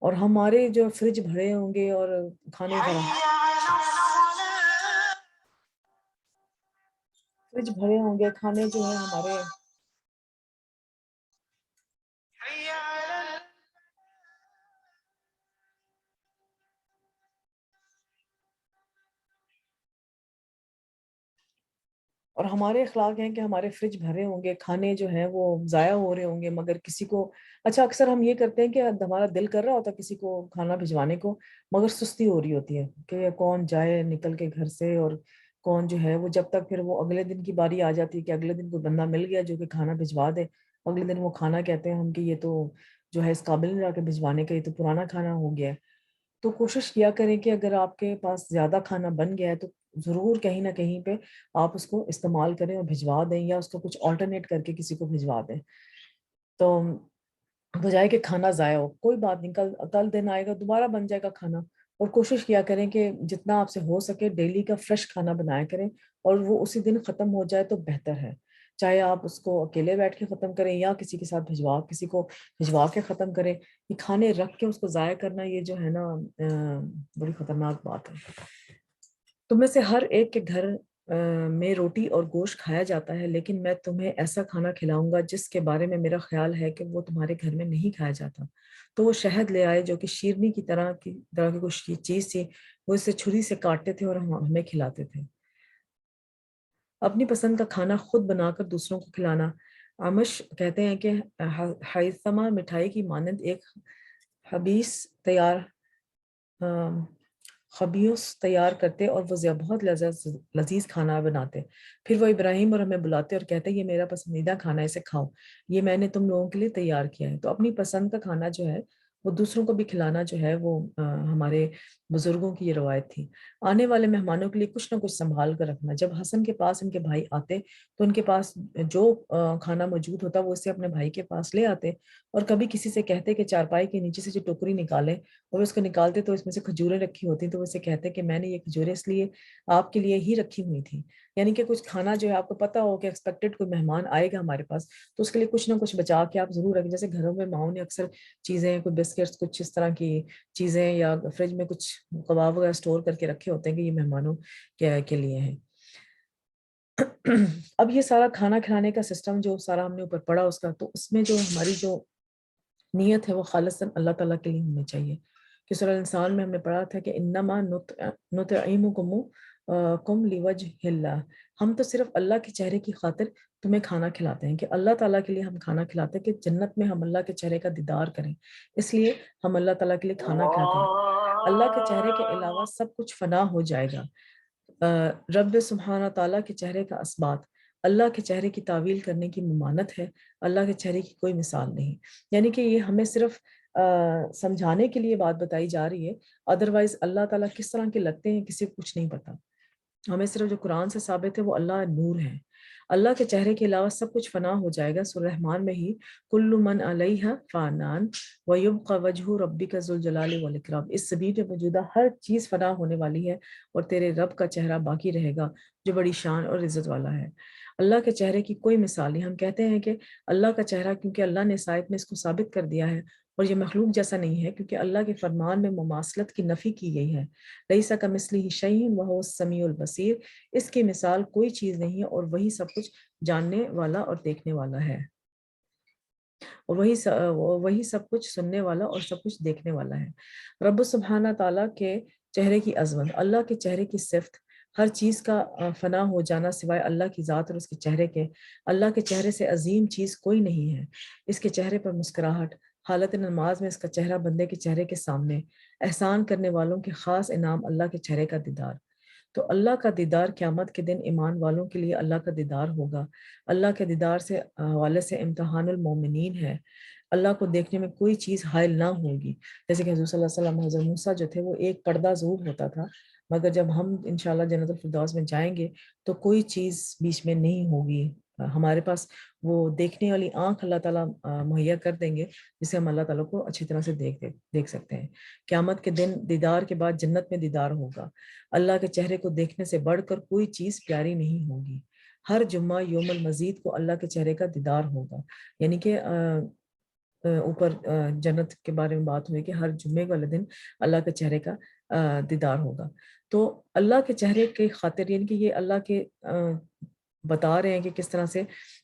اور ہمارے جو فریج بھرے ہوں گے اور فریج بھرے ہوں گے، کھانے جو ہے ہمارے اور ہمارے اخلاق ہیں کہ ہمارے فریج بھرے ہوں گے، کھانے جو ہیں وہ ضائع ہو رہے ہوں گے، مگر کسی کو اچھا اکثر ہم یہ کرتے ہیں کہ ہمارا دل کر رہا ہوتا ہے کسی کو کھانا بھجوانے کو، مگر سستی ہو رہی ہوتی ہے کہ کون جائے نکل کے گھر سے، اور کون جو ہے وہ جب تک پھر وہ اگلے دن کی باری آ جاتی ہے کہ اگلے دن کوئی بندہ مل گیا جو کہ کھانا بھجوا دے، اگلے دن وہ کھانا کہتے ہیں ہم کہ یہ تو جو ہے اس قابل نہیں رہا کہ بھجوانے کا، یہ تو پرانا کھانا ہو گیا ہے۔ تو کوشش کیا کریں کہ اگر آپ کے پاس زیادہ کھانا بن گیا ہے تو ضرور کہیں نہ کہیں پہ آپ اس کو استعمال کریں اور بھجوا دیں، یا اس کو کچھ آلٹرنیٹ کر کے کسی کو بھجوا دیں، تو بجائے کہ کھانا ضائع ہو۔ کوئی بات نہیں، کل دن آئے گا دوبارہ بن جائے گا کھانا، اور کوشش کیا کریں کہ جتنا آپ سے ہو سکے ڈیلی کا فریش کھانا بنایا کریں، اور وہ اسی دن ختم ہو جائے تو بہتر ہے، چاہے آپ اس کو اکیلے بیٹھ کے ختم کریں یا کسی کے ساتھ کسی کو بھجوا کے ختم کریں۔ یہ کھانے رکھ کے اس کو ضائع کرنا یہ جو ہے نا بڑی خطرناک بات ہے۔ تم میں سے ہر ایک کے گھر میں روٹی اور گوشت کھایا جاتا ہے، لیکن میں تمہیں ایسا کھانا کھلاؤں گا جس کے بارے میں میرا خیال ہے کہ وہ تمہارے گھر میں نہیں کھایا جاتا۔ تو وہ شہد لے آئے جو کہ شیرنی کی طرح کی کچھ چیز تھی، وہ اسے چھری سے کاٹتے تھے اور ہمیں کھلاتے تھے۔ اپنی پسند کا کھانا خود بنا کر دوسروں کو کھلانا۔ آمش کہتے ہیں کہ ہیثمہ مٹھائی کی مانند ایک خبیث تیار خبیث تیار کرتے اور وہ بہت لذیذ کھانا بناتے۔ پھر وہ ابراہیم اور ہمیں بلاتے اور کہتے یہ میرا پسندیدہ کھانا ہے، اسے کھاؤ، یہ میں نے تم لوگوں کے لیے تیار کیا ہے۔ تو اپنی پسند کا کھانا جو ہے وہ دوسروں کو بھی کھلانا جو ہے وہ ہمارے بزرگوں کی یہ روایت تھی۔ آنے والے مہمانوں کے لیے کچھ نہ کچھ سنبھال کر رکھنا۔ جب حسن کے پاس ان کے بھائی آتے تو ان کے پاس جو کھانا موجود ہوتا وہ اسے اپنے بھائی کے پاس لے آتے، اور کبھی کسی سے کہتے کہ چارپائی کے نیچے سے جو ٹوکری نکالے، اور اس کو نکالتے تو اس میں سے کھجوریں رکھی ہوتی تو وہ اسے کہتے کہ میں نے یہ کھجوریں اس لیے آپ کے لیے ہی رکھی ہوئی تھی۔ یعنی کہ کچھ کھانا جو ہے آپ کو پتا ہو کہ ایکسپیکٹڈ کوئی مہمان آئے گا ہمارے پاس، تو اس کے لیے کچھ نہ کچھ بچا کے آپ ضرور رکھیں۔ جیسے گھروں میں ماؤں نے اکثر چیزیں، کوئی بسکٹس، کچھ اس طرح کی چیزیں، یا فریج میں کچھ کباب وغیرہ اسٹور کر کے رکھے ہوتے ہیں کہ یہ مہمانوں کے لیے ہیں۔ اب یہ سارا کھانا کھلانے کا سسٹم جو سارا ہم نے اوپر پڑھا اس کا، تو اس میں جو ہماری جو نیت ہے وہ خالصاً اللہ تعالیٰ کے لیے ہونی چاہیے۔ کہ سورہ الانسان میں ہم نے پڑھا تھا کہ انما نطعمکم لوجہ اللہ، ہم تو صرف اللہ کے چہرے کی خاطر تمہیں کھانا کھلاتے ہیں، کہ اللہ تعالیٰ کے لیے ہم کھانا کھلاتے ہیں کہ جنت میں ہم اللہ کے چہرے کا دیدار کریں، اس لیے ہم اللہ تعالیٰ کے لیے کھانا کھلاتے ہیں۔ اللہ کے چہرے کے علاوہ سب کچھ فنا ہو جائے گا۔ رب سبحانہ تعالیٰ کے چہرے کا اثبات، اللہ کے چہرے کی تعویل کرنے کی ممانت ہے، اللہ کے چہرے کی کوئی مثال نہیں۔ یعنی کہ یہ ہمیں صرف سمجھانے کے لیے بات بتائی جا رہی ہے، ادروائز اللہ تعالیٰ کس طرح کے لگتے ہیں کسی کو کچھ نہیں پتا۔ ہمیں صرف جو قرآن سے ثابت ہے وہ اللہ نور ہے۔ اللہ کے چہرے کے علاوہ سب کچھ فنا ہو جائے گا۔ سورہ رحمان میں ہی کل من علیہا فانان ویبقى وجہ ربک ذو الجلال والاکرام، اس زمین میں موجودہ ہر چیز فنا ہونے والی ہے اور تیرے رب کا چہرہ باقی رہے گا جو بڑی شان اور عزت والا ہے۔ اللہ کے چہرے کی کوئی مثال نہیں۔ ہم کہتے ہیں کہ اللہ کا چہرہ، کیونکہ اللہ نے اس آیت میں اس کو ثابت کر دیا ہے، اور یہ مخلوق جیسا نہیں ہے کیونکہ اللہ کے فرمان میں مماثلت کی نفی کی گئی ہے۔ لیس کمثلہ شیء وہو السمیع البصیر، اس کی مثال کوئی چیز نہیں ہے اور وہی سب کچھ جاننے والا اور دیکھنے والا ہے، اور وہی سب کچھ سننے والا اور سب کچھ دیکھنے والا ہے۔ رب سبحانہ تعالیٰ کے چہرے کی عظمت، اللہ کے چہرے کی صفت، ہر چیز کا فنا ہو جانا سوائے اللہ کی ذات اور اس کے چہرے کے۔ اللہ کے چہرے سے عظیم چیز کوئی نہیں ہے۔ اس کے چہرے پر مسکراہٹ، حالت نماز میں اس کا چہرہ بندے کے چہرے کے سامنے، احسان کرنے والوں کے خاص انعام اللہ کے چہرے کا دیدار۔ تو اللہ کا دیدار قیامت کے دن ایمان والوں کے لیے اللہ کا دیدار ہوگا۔ اللہ کے دیدار سے حوالے سے امتحان المومنین ہے۔ اللہ کو دیکھنے میں کوئی چیز حائل نہ ہوگی۔ جیسے کہ حضور صلی اللہ علیہ وسلم، حضرت موسیٰ جو تھے وہ ایک پردہ ضرور ہوتا تھا، مگر جب ہم انشاءاللہ جنت الفردوس میں جائیں گے تو کوئی چیز بیچ میں نہیں ہوگی، ہمارے پاس وہ دیکھنے والی آنکھ اللہ تعالیٰ مہیا کر دیں گے جسے ہم اللہ تعالیٰ کو اچھی طرح سے دیکھ سکتے ہیں۔ قیامت کے دن دیدار کے بعد جنت میں دیدار ہوگا۔ اللہ کے چہرے کو دیکھنے سے بڑھ کر کوئی چیز پیاری نہیں ہوگی۔ ہر جمعہ یوم المزید کو اللہ کے چہرے کا دیدار ہوگا۔ یعنی کہ اوپر جنت کے بارے میں بات ہوئی کہ ہر جمعے والے دن اللہ کے چہرے کا دیدار ہوگا۔ تو اللہ کے چہرے کے خاطر، یعنی کہ یہ اللہ کے بتا رہے ہیں کہ کس طرح سے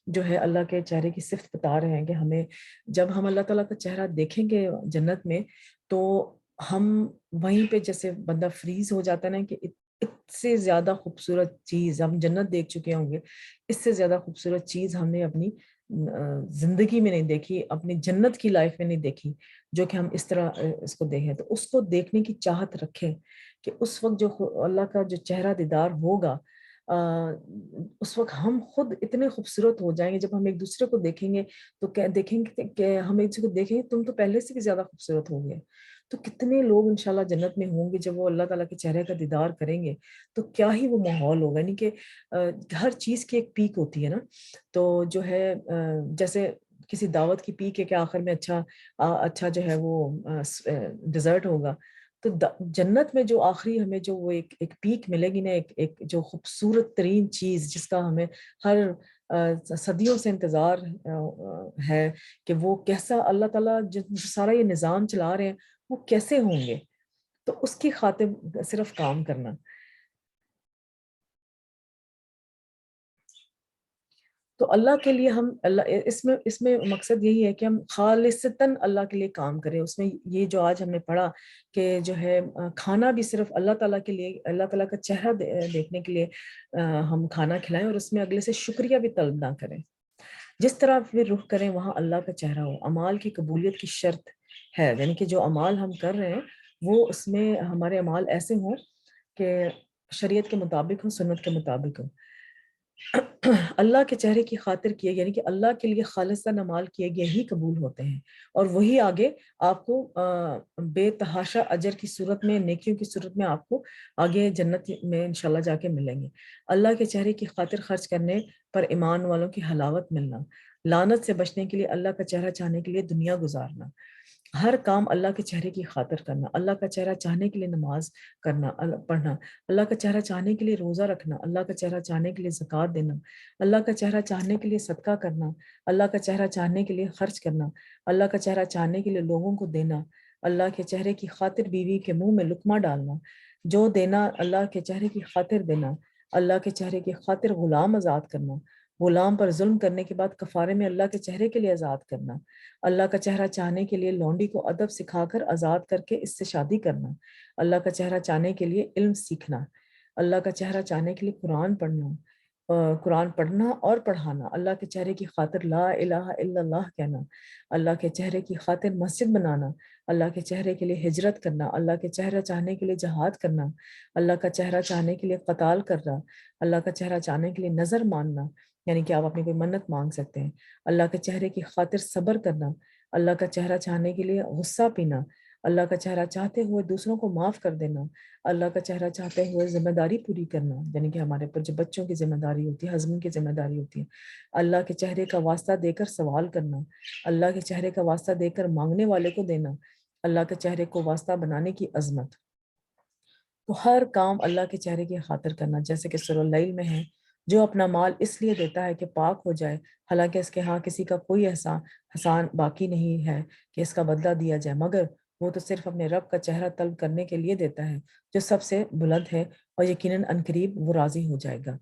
جو ہے اللہ کے چہرے کی صفت بتا رہے ہیں کہ ہمیں جب ہم اللہ تعالیٰ کا چہرہ دیکھیں گے جنت میں تو ہم وہیں پہ جیسے بندہ فریز ہو جاتا ہے نا، کہ اس سے زیادہ خوبصورت چیز ہم جنت دیکھ چکے ہوں گے، اس سے زیادہ خوبصورت چیز ہم نے اپنی زندگی میں نہیں دیکھی، اپنی جنت کی لائف میں نہیں دیکھی، جو کہ ہم اس طرح اس کو دیکھیں۔ تو اس کو دیکھنے کی چاہت رکھیں کہ اس وقت جو اللہ کا جو چہرہ دیدار ہوگا، اس وقت ہم خود اتنے خوبصورت ہو جائیں گے۔ جب ہم ایک دوسرے کو دیکھیں گے تو دیکھیں گے کہ ہم ایک دوسرے کو دیکھیں گے، تم تو پہلے سے بھی زیادہ خوبصورت ہو گئے۔ تو کتنے لوگ انشاءاللہ جنت میں ہوں گے جب وہ اللہ تعالیٰ کے چہرے کا دیدار کریں گے، تو کیا ہی وہ ماحول ہوگا۔ یعنی کہ ہر چیز کی ایک پیک ہوتی ہے نا، تو جو ہے جیسے کسی دعوت کی پیک ہے کہ آخر میں اچھا جو ہے وہ ڈیزرٹ ہوگا، تو جنت میں جو آخری ہمیں جو وہ ایک پیک ملے گی نا، ایک جو خوبصورت ترین چیز جس کا ہمیں ہر صدیوں سے انتظار ہے کہ وہ کیسا اللہ تعالیٰ جو سارا یہ نظام چلا رہے ہیں وہ کیسے ہوں گے، تو اس کی خاطر صرف کام کرنا۔ تو اللہ کے لیے ہم اس میں مقصد یہی ہے کہ ہم خالصتاً اللہ کے لیے کام کریں. اس میں یہ جو آج ہم نے پڑھا کہ جو ہے کھانا بھی صرف اللہ تعالیٰ کے لیے، اللہ تعالیٰ کا چہرہ دیکھنے کے لیے ہم کھانا کھلائیں، اور اس میں اگلے سے شکریہ بھی طلب نہ کریں. جس طرح بھی رخ کریں وہاں اللہ کا چہرہ ہو. اعمال کی قبولیت کی شرط ہے، یعنی کہ جو اعمال ہم کر رہے ہیں وہ اس میں ہمارے اعمال ایسے ہوں کہ شریعت کے مطابق ہوں، سنت کے مطابق ہوں. اللہ کے چہرے کی خاطر کیے، یعنی کہ اللہ کے لیے خالصانہ اعمال کیے گئے ہی قبول ہوتے ہیں، اور وہی آگے آپ کو بے تحاشا اجر کی صورت میں، نیکیوں کی صورت میں آپ کو آگے جنت میں انشاءاللہ جا کے ملیں گے. اللہ کے چہرے کی خاطر خرچ کرنے پر ایمان والوں کی حلاوت ملنا، لعنت سے بچنے کے لیے اللہ کا چہرہ چاہنے کے لیے دنیا گزارنا، ہر کام اللہ کے چہرے کی خاطر کرنا، اللہ کا چہرہ چاہنے کے لیے نماز کرنا پڑھنا، اللہ کا چہرہ چاہنے کے لیے روزہ رکھنا، اللہ کا چہرہ چاہنے کے لیے زکوٰۃ دینا، اللہ کا چہرہ چاہنے کے لیے صدقہ کرنا، اللہ کا چہرہ چاہنے کے لیے خرچ کرنا، اللہ کا چہرہ چاہنے کے لیے لوگوں کو دینا، اللہ کے چہرے کی خاطر بیوی کے منہ میں لقمہ ڈالنا، جو دینا اللہ کے چہرے کی خاطر دینا، اللہ کے چہرے کی خاطر غلام آزاد کرنا، غلام پر ظلم کرنے کے بعد کفارے میں اللہ کے چہرے کے لیے آزاد کرنا، اللہ کا چہرہ چاہنے کے لیے لونڈی کو ادب سکھا کر آزاد کر کے اس سے شادی کرنا، اللہ کا چہرہ چاہنے کے لیے علم سیکھنا، اللہ کا چہرہ چاہنے کے لیے قرآن پڑھنا اور پڑھانا، اللہ کے چہرے کی خاطر لا الہ الا اللہ کہنا، اللہ کے چہرے کی خاطر مسجد بنانا، اللہ کے چہرے کے لیے ہجرت کرنا، اللہ کے چہرہ چاہنے کے لیے جہاد کرنا، اللہ کا چہرہ چاہنے کے لیے قتال کرنا، اللہ کا چہرہ چاہنے کے لیے نظر ماننا، یعنی کہ آپ اپنی کوئی منت مانگ سکتے ہیں، اللہ کے چہرے کی خاطر صبر کرنا، اللہ کا چہرہ چاہنے کے لیے غصہ پینا، اللہ کا چہرہ چاہتے ہوئے دوسروں کو معاف کر دینا، اللہ کا چہرہ چاہتے ہوئے ذمہ داری پوری کرنا، یعنی کہ ہمارے پر جو بچوں کی ذمہ داری ہوتی ہے، ہسبینڈ کی ذمہ داری ہوتی ہے، اللہ کے چہرے کا واسطہ دے کر سوال کرنا، اللہ کے چہرے کا واسطہ دے کر مانگنے والے کو دینا، اللہ کے چہرے کو واسطہ بنانے کی عظمت. تو ہر کام اللہ کے چہرے کی خاطر کرنا، جیسے کہ سورہ اللیل میں ہے، جو اپنا مال اس لیے دیتا ہے کہ پاک ہو جائے، حالانکہ اس کے ہاں کسی کا کوئی احسان باقی نہیں ہے کہ اس کا بدلہ دیا جائے، مگر وہ تو صرف اپنے رب کا چہرہ طلب کرنے کے لیے دیتا ہے جو سب سے بلند ہے، اور یقیناً عنقریب وہ راضی ہو جائے گا.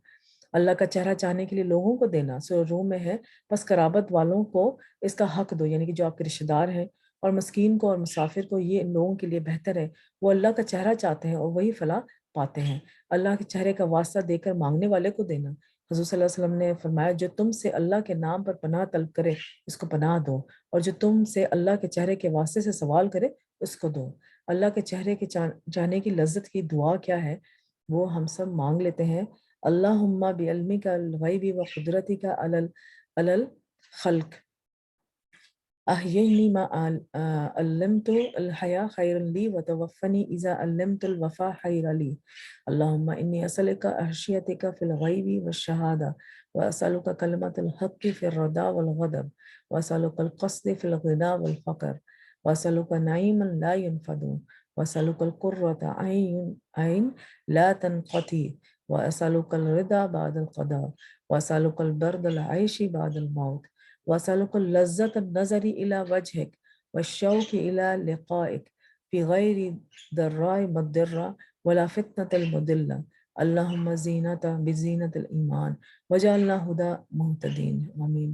اللہ کا چہرہ چاہنے کے لیے لوگوں کو دینا، سورہ روم میں ہے، بس قرابت والوں کو اس کا حق دو، یعنی کہ جو آپ کے رشتہ دار ہیں، اور مسکین کو اور مسافر کو، یہ ان لوگوں کے لیے بہتر ہے، وہ اللہ کا چہرہ چاہتے ہیں اور وہی فلاح پاتے ہیں. اللہ کے چہرے کا واسطہ دے کر مانگنے والے کو دینا. حضور صلی اللہ علیہ وسلم نے فرمایا، جو تم سے اللہ کے نام پر پناہ طلب کرے اس کو پناہ دو، اور جو تم سے اللہ کے چہرے کے واسطے سے سوال کرے اس کو دو. اللہ کے چہرے کے جانے کی لذت کی دعا کیا ہے وہ ہم سب مانگ لیتے ہیں. اللہم بعلمک الغیب و قدرتک علی الخلق احیینی ما علمت الحیا خیر لی وتوفنی اذا علمت الوفا خیر لی. اللہم انی اسألک خشیتک فی الغیب والشہادہ، واسألک کلمۃ الحق فی الرضا والغضب، واسألک القصد فی الغنی والفقر، واسألک نعیما لا ينفد، واسألک القرۃ عین لا تنقطع، واسألک الرضا بعد القضاء، واسألک البرد العیش بعد الموت، واسألک اللذۃ النظر الی وجہک والشوق الی لقائک فی غیر ضراء مضرہ ولا فتنة المضلہ. اللہم زینت بزینت الایمان وجعلنا ہدی مہتدین. آمین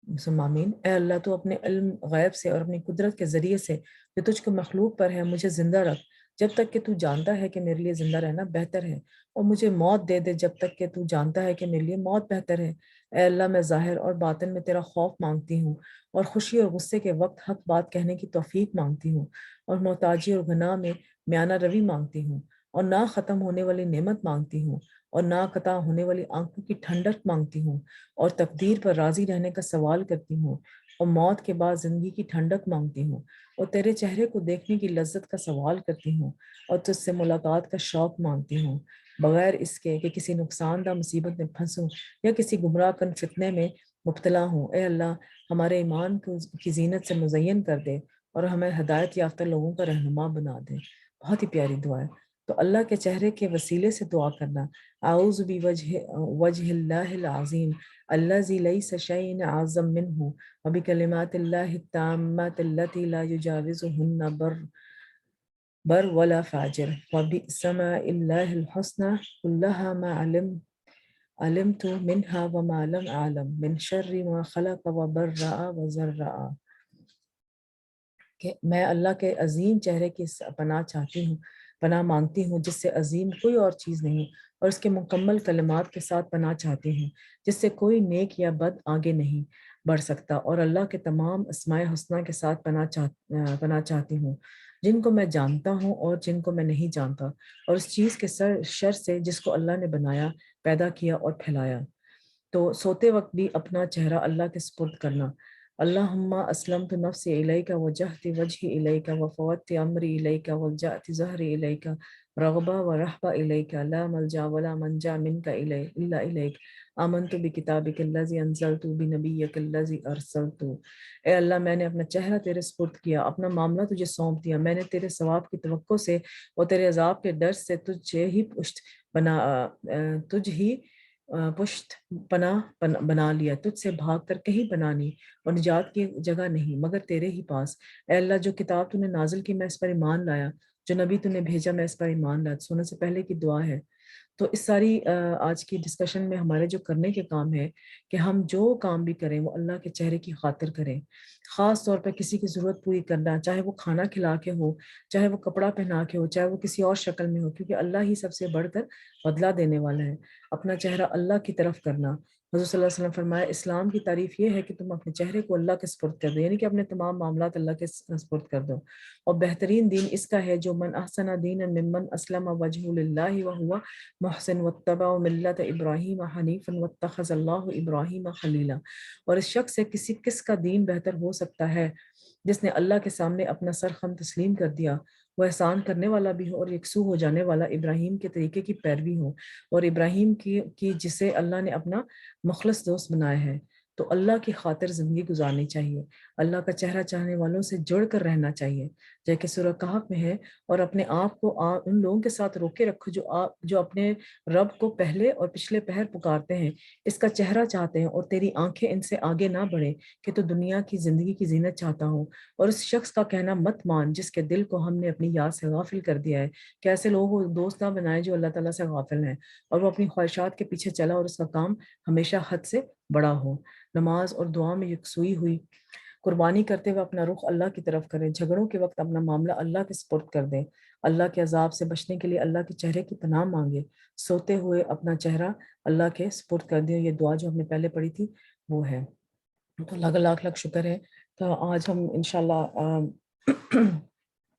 ثم آمین. اے اللہ تو اپنے علم غیب سے اور اپنی قدرت کے ذریعے سے جو تجھ کو مخلوق پر ہے مجھے زندہ رکھ جب تک کہ تو جانتا ہے کہ میرے لیے زندہ رہنا بہتر ہے، اور مجھے موت دے دے جب تک کہ تو جانتا ہے کہ میرے لیے موت بہتر ہے. اے اللہ میں ظاہر اور باطن میں تیرا خوف مانگتی ہوں، اور خوشی اور غصے کے وقت حق بات کہنے کی توفیق مانگتی ہوں، اور محتاجی اور گناہ میں میانہ روی مانگتی ہوں، اور نہ ختم ہونے والی نعمت مانگتی ہوں، اور نہ قطع ہونے والی آنکھوں کی ٹھنڈک مانگتی ہوں، اور تقدیر پر راضی رہنے کا سوال کرتی ہوں، اور موت کے بعد زندگی کی ٹھنڈک مانگتی ہوں، اور تیرے چہرے کو دیکھنے کی لذت کا سوال کرتی ہوں، اور تجھ سے ملاقات کا شوق مانگتی ہوں، بغیر اس کے کہ کسی نقصان دہ مصیبت میں پھنسوں یا کسی گمراہ کن فتنے میں مبتلا ہوں. اے اللہ ہمارے ایمان کی زینت سے مزین کر دے اور ہمیں ہدایت یافتہ لوگوں کا رہنما بنا دے. بہت ہی پیاری دعا ہے. تو اللہ کے چہرے کے وسیلے سے دعا کرنا، اعوذ بوجہ اللہ العظیم الذی لیس شیء اعظم منہ وبکلمات اللہ التامات التی لا یجاوزہن بر ولا فاجر وباسماء اللہ الحسنى كلها ما علم علمت منها وما لم أعلم من شر ما خلق وبرأ وزرع، کہ میں اللہ کے عظیم چہرے کی پناہ چاہتی ہوں، پناہ مانگتی ہوں جس سے عظیم کوئی اور چیز نہیں، اور اس کے مکمل کلمات کے ساتھ پناہ چاہتی ہوں جس سے کوئی نیک یا بد آگے نہیں بڑھ سکتا، اور اللہ کے تمام اسماء حسنہ کے ساتھ پناہ چاہتی ہوں جن کو میں جانتا ہوں اور جن کو میں نہیں جانتا، اور اس چیز کے شر سے جس کو اللہ نے بنایا، پیدا کیا اور پھیلایا۔ تو سوتے وقت بھی اپنا چہرہ اللہ کے سپرد کرنا، اللہم اسلمت نفسی الیک وجہت وجہی الیک وفوضت امری الیک والجأت ظہری الیک رغبہ ورہبہ الیک لا ملجا ولا منجا منک الا الیک آمنت بکتابک الذی انزلت بنبیک الذی ارسلت۔ اے اللہ، میں نے اپنا چہرہ تیرے سپرد کیا، اپنا معاملہ تجھے سونپ دیا، میں نے تیرے ثواب کی توقع سے اور تیرے عذاب کے ڈر سے تجھ ہی پشت پناہ بنا لیا، تجھ سے بھاگ کر کہیں پناہ نہیں اور نجات کی جگہ نہیں مگر تیرے ہی پاس۔ اے اللہ، جو کتاب تو نے نازل کی میں اس پر ایمان لایا، جو نبی تو نے بھیجا میں اس پر ایمان لایا۔ سونے سے پہلے کی دعا ہے۔ تو اس ساری آج کی ڈسکشن میں ہمارے جو کرنے کے کام ہے کہ ہم جو کام بھی کریں وہ اللہ کے چہرے کی خاطر کریں، خاص طور پہ کسی کی ضرورت پوری کرنا، چاہے وہ کھانا کھلا کے ہو، چاہے وہ کپڑا پہنا کے ہو، چاہے وہ کسی اور شکل میں ہو، کیونکہ اللہ ہی سب سے بڑھ کر بدلہ دینے والا ہے۔ اپنا چہرہ اللہ کی طرف کرنا۔ حضور صلی اللہ علیہ وسلم فرمایا اسلام کی تعریف یہ ہے کہ تم اپنے چہرے کو اللہ کے سپرد کر دو، یعنی کہ اپنے تمام معاملات اللہ کے سپرد کر دو، اور بہترین دین اس کا ہے جو من احسن دینا ممن اسلم وجہ للہ وہو محسن واتبع ملت ابراہیم حنیفا واتخذ اللہ ابراہیم خلیلا۔ اور اس شخص سے کس کا دین بہتر ہو سکتا ہے جس نے اللہ کے سامنے اپنا سر خم تسلیم کر دیا، وہ احسان کرنے والا بھی ہو اور یکسو ہو جانے والا، ابراہیم کے طریقے کی پیروی ہو، اور ابراہیم کی جسے اللہ نے اپنا مخلص دوست بنایا ہے۔ تو اللہ کی خاطر زندگی گزارنی چاہیے، اللہ کا چہرہ چاہنے والوں سے جڑ کر رہنا چاہیے، جیسے کہ سورہ کہف میں ہے، اور اپنے آپ کو ان لوگوں کے ساتھ روکے رکھو جو اپنے رب کو پہلے اور پچھلے پہر پکارتے ہیں، اس کا چہرہ چاہتے ہیں، اور تیری آنکھیں ان سے آگے نہ بڑھیں کہ تو دنیا کی زندگی کی زینت چاہتا ہوں، اور اس شخص کا کہنا مت مان جس کے دل کو ہم نے اپنی یاد سے غافل کر دیا ہے، کہ ایسے لوگوں کو دوست نہ بنائے جو اللہ تعالیٰ سے غافل ہیں اور وہ اپنی خواہشات کے پیچھے چلا اور اس کا کام ہمیشہ حد سے بڑا ہو۔ نماز اور دعا میں یکسوئی ہوئی، قربانی کرتے ہوئے اپنا رخ اللہ کی طرف کریں، جھگڑوں کے وقت اپنا معاملہ اللہ کے سپرد کر دیں، اللہ کے عذاب سے بچنے کے لیے اللہ کے چہرے کی پناہ مانگے، سوتے ہوئے اپنا چہرہ اللہ کے سپرد کر دیں۔ یہ دعا جو ہم نے پہلے پڑھی تھی وہ ہے۔ تو اللہ کا لاکھ لاکھ شکر ہے۔ تو آج ہم انشاءاللہ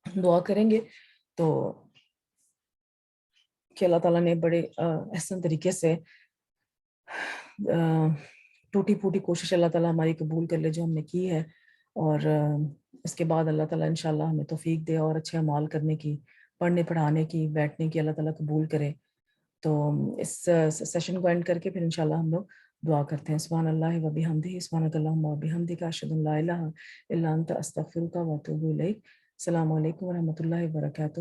دعا کریں گے تو کہ اللہ تعالیٰ نے بڑے احسن طریقے سے ٹوٹی پھوٹی کوشش اللہ تعالیٰ ہماری قبول کر لے جو ہم نے کی ہے، اور اس کے بعد اللہ تعالیٰ انشاءاللہ ہمیں توفیق دے اور اچھے اعمال کرنے کی، پڑھنے پڑھانے کی، بیٹھنے کی، اللہ تعالیٰ قبول کرے۔ تو اس سیشن کو اینڈ کر کے پھر انشاءاللہ ہم لوگ دعا کرتے ہیں۔ سبحان اللہ و بحمدہ، سبحانک اللہم و بحمدک، اشہد ان لا الہ الا انت، استغفرک و اتوب الیک۔ السلام علیکم و رحمۃ اللہ وبرکاتہ۔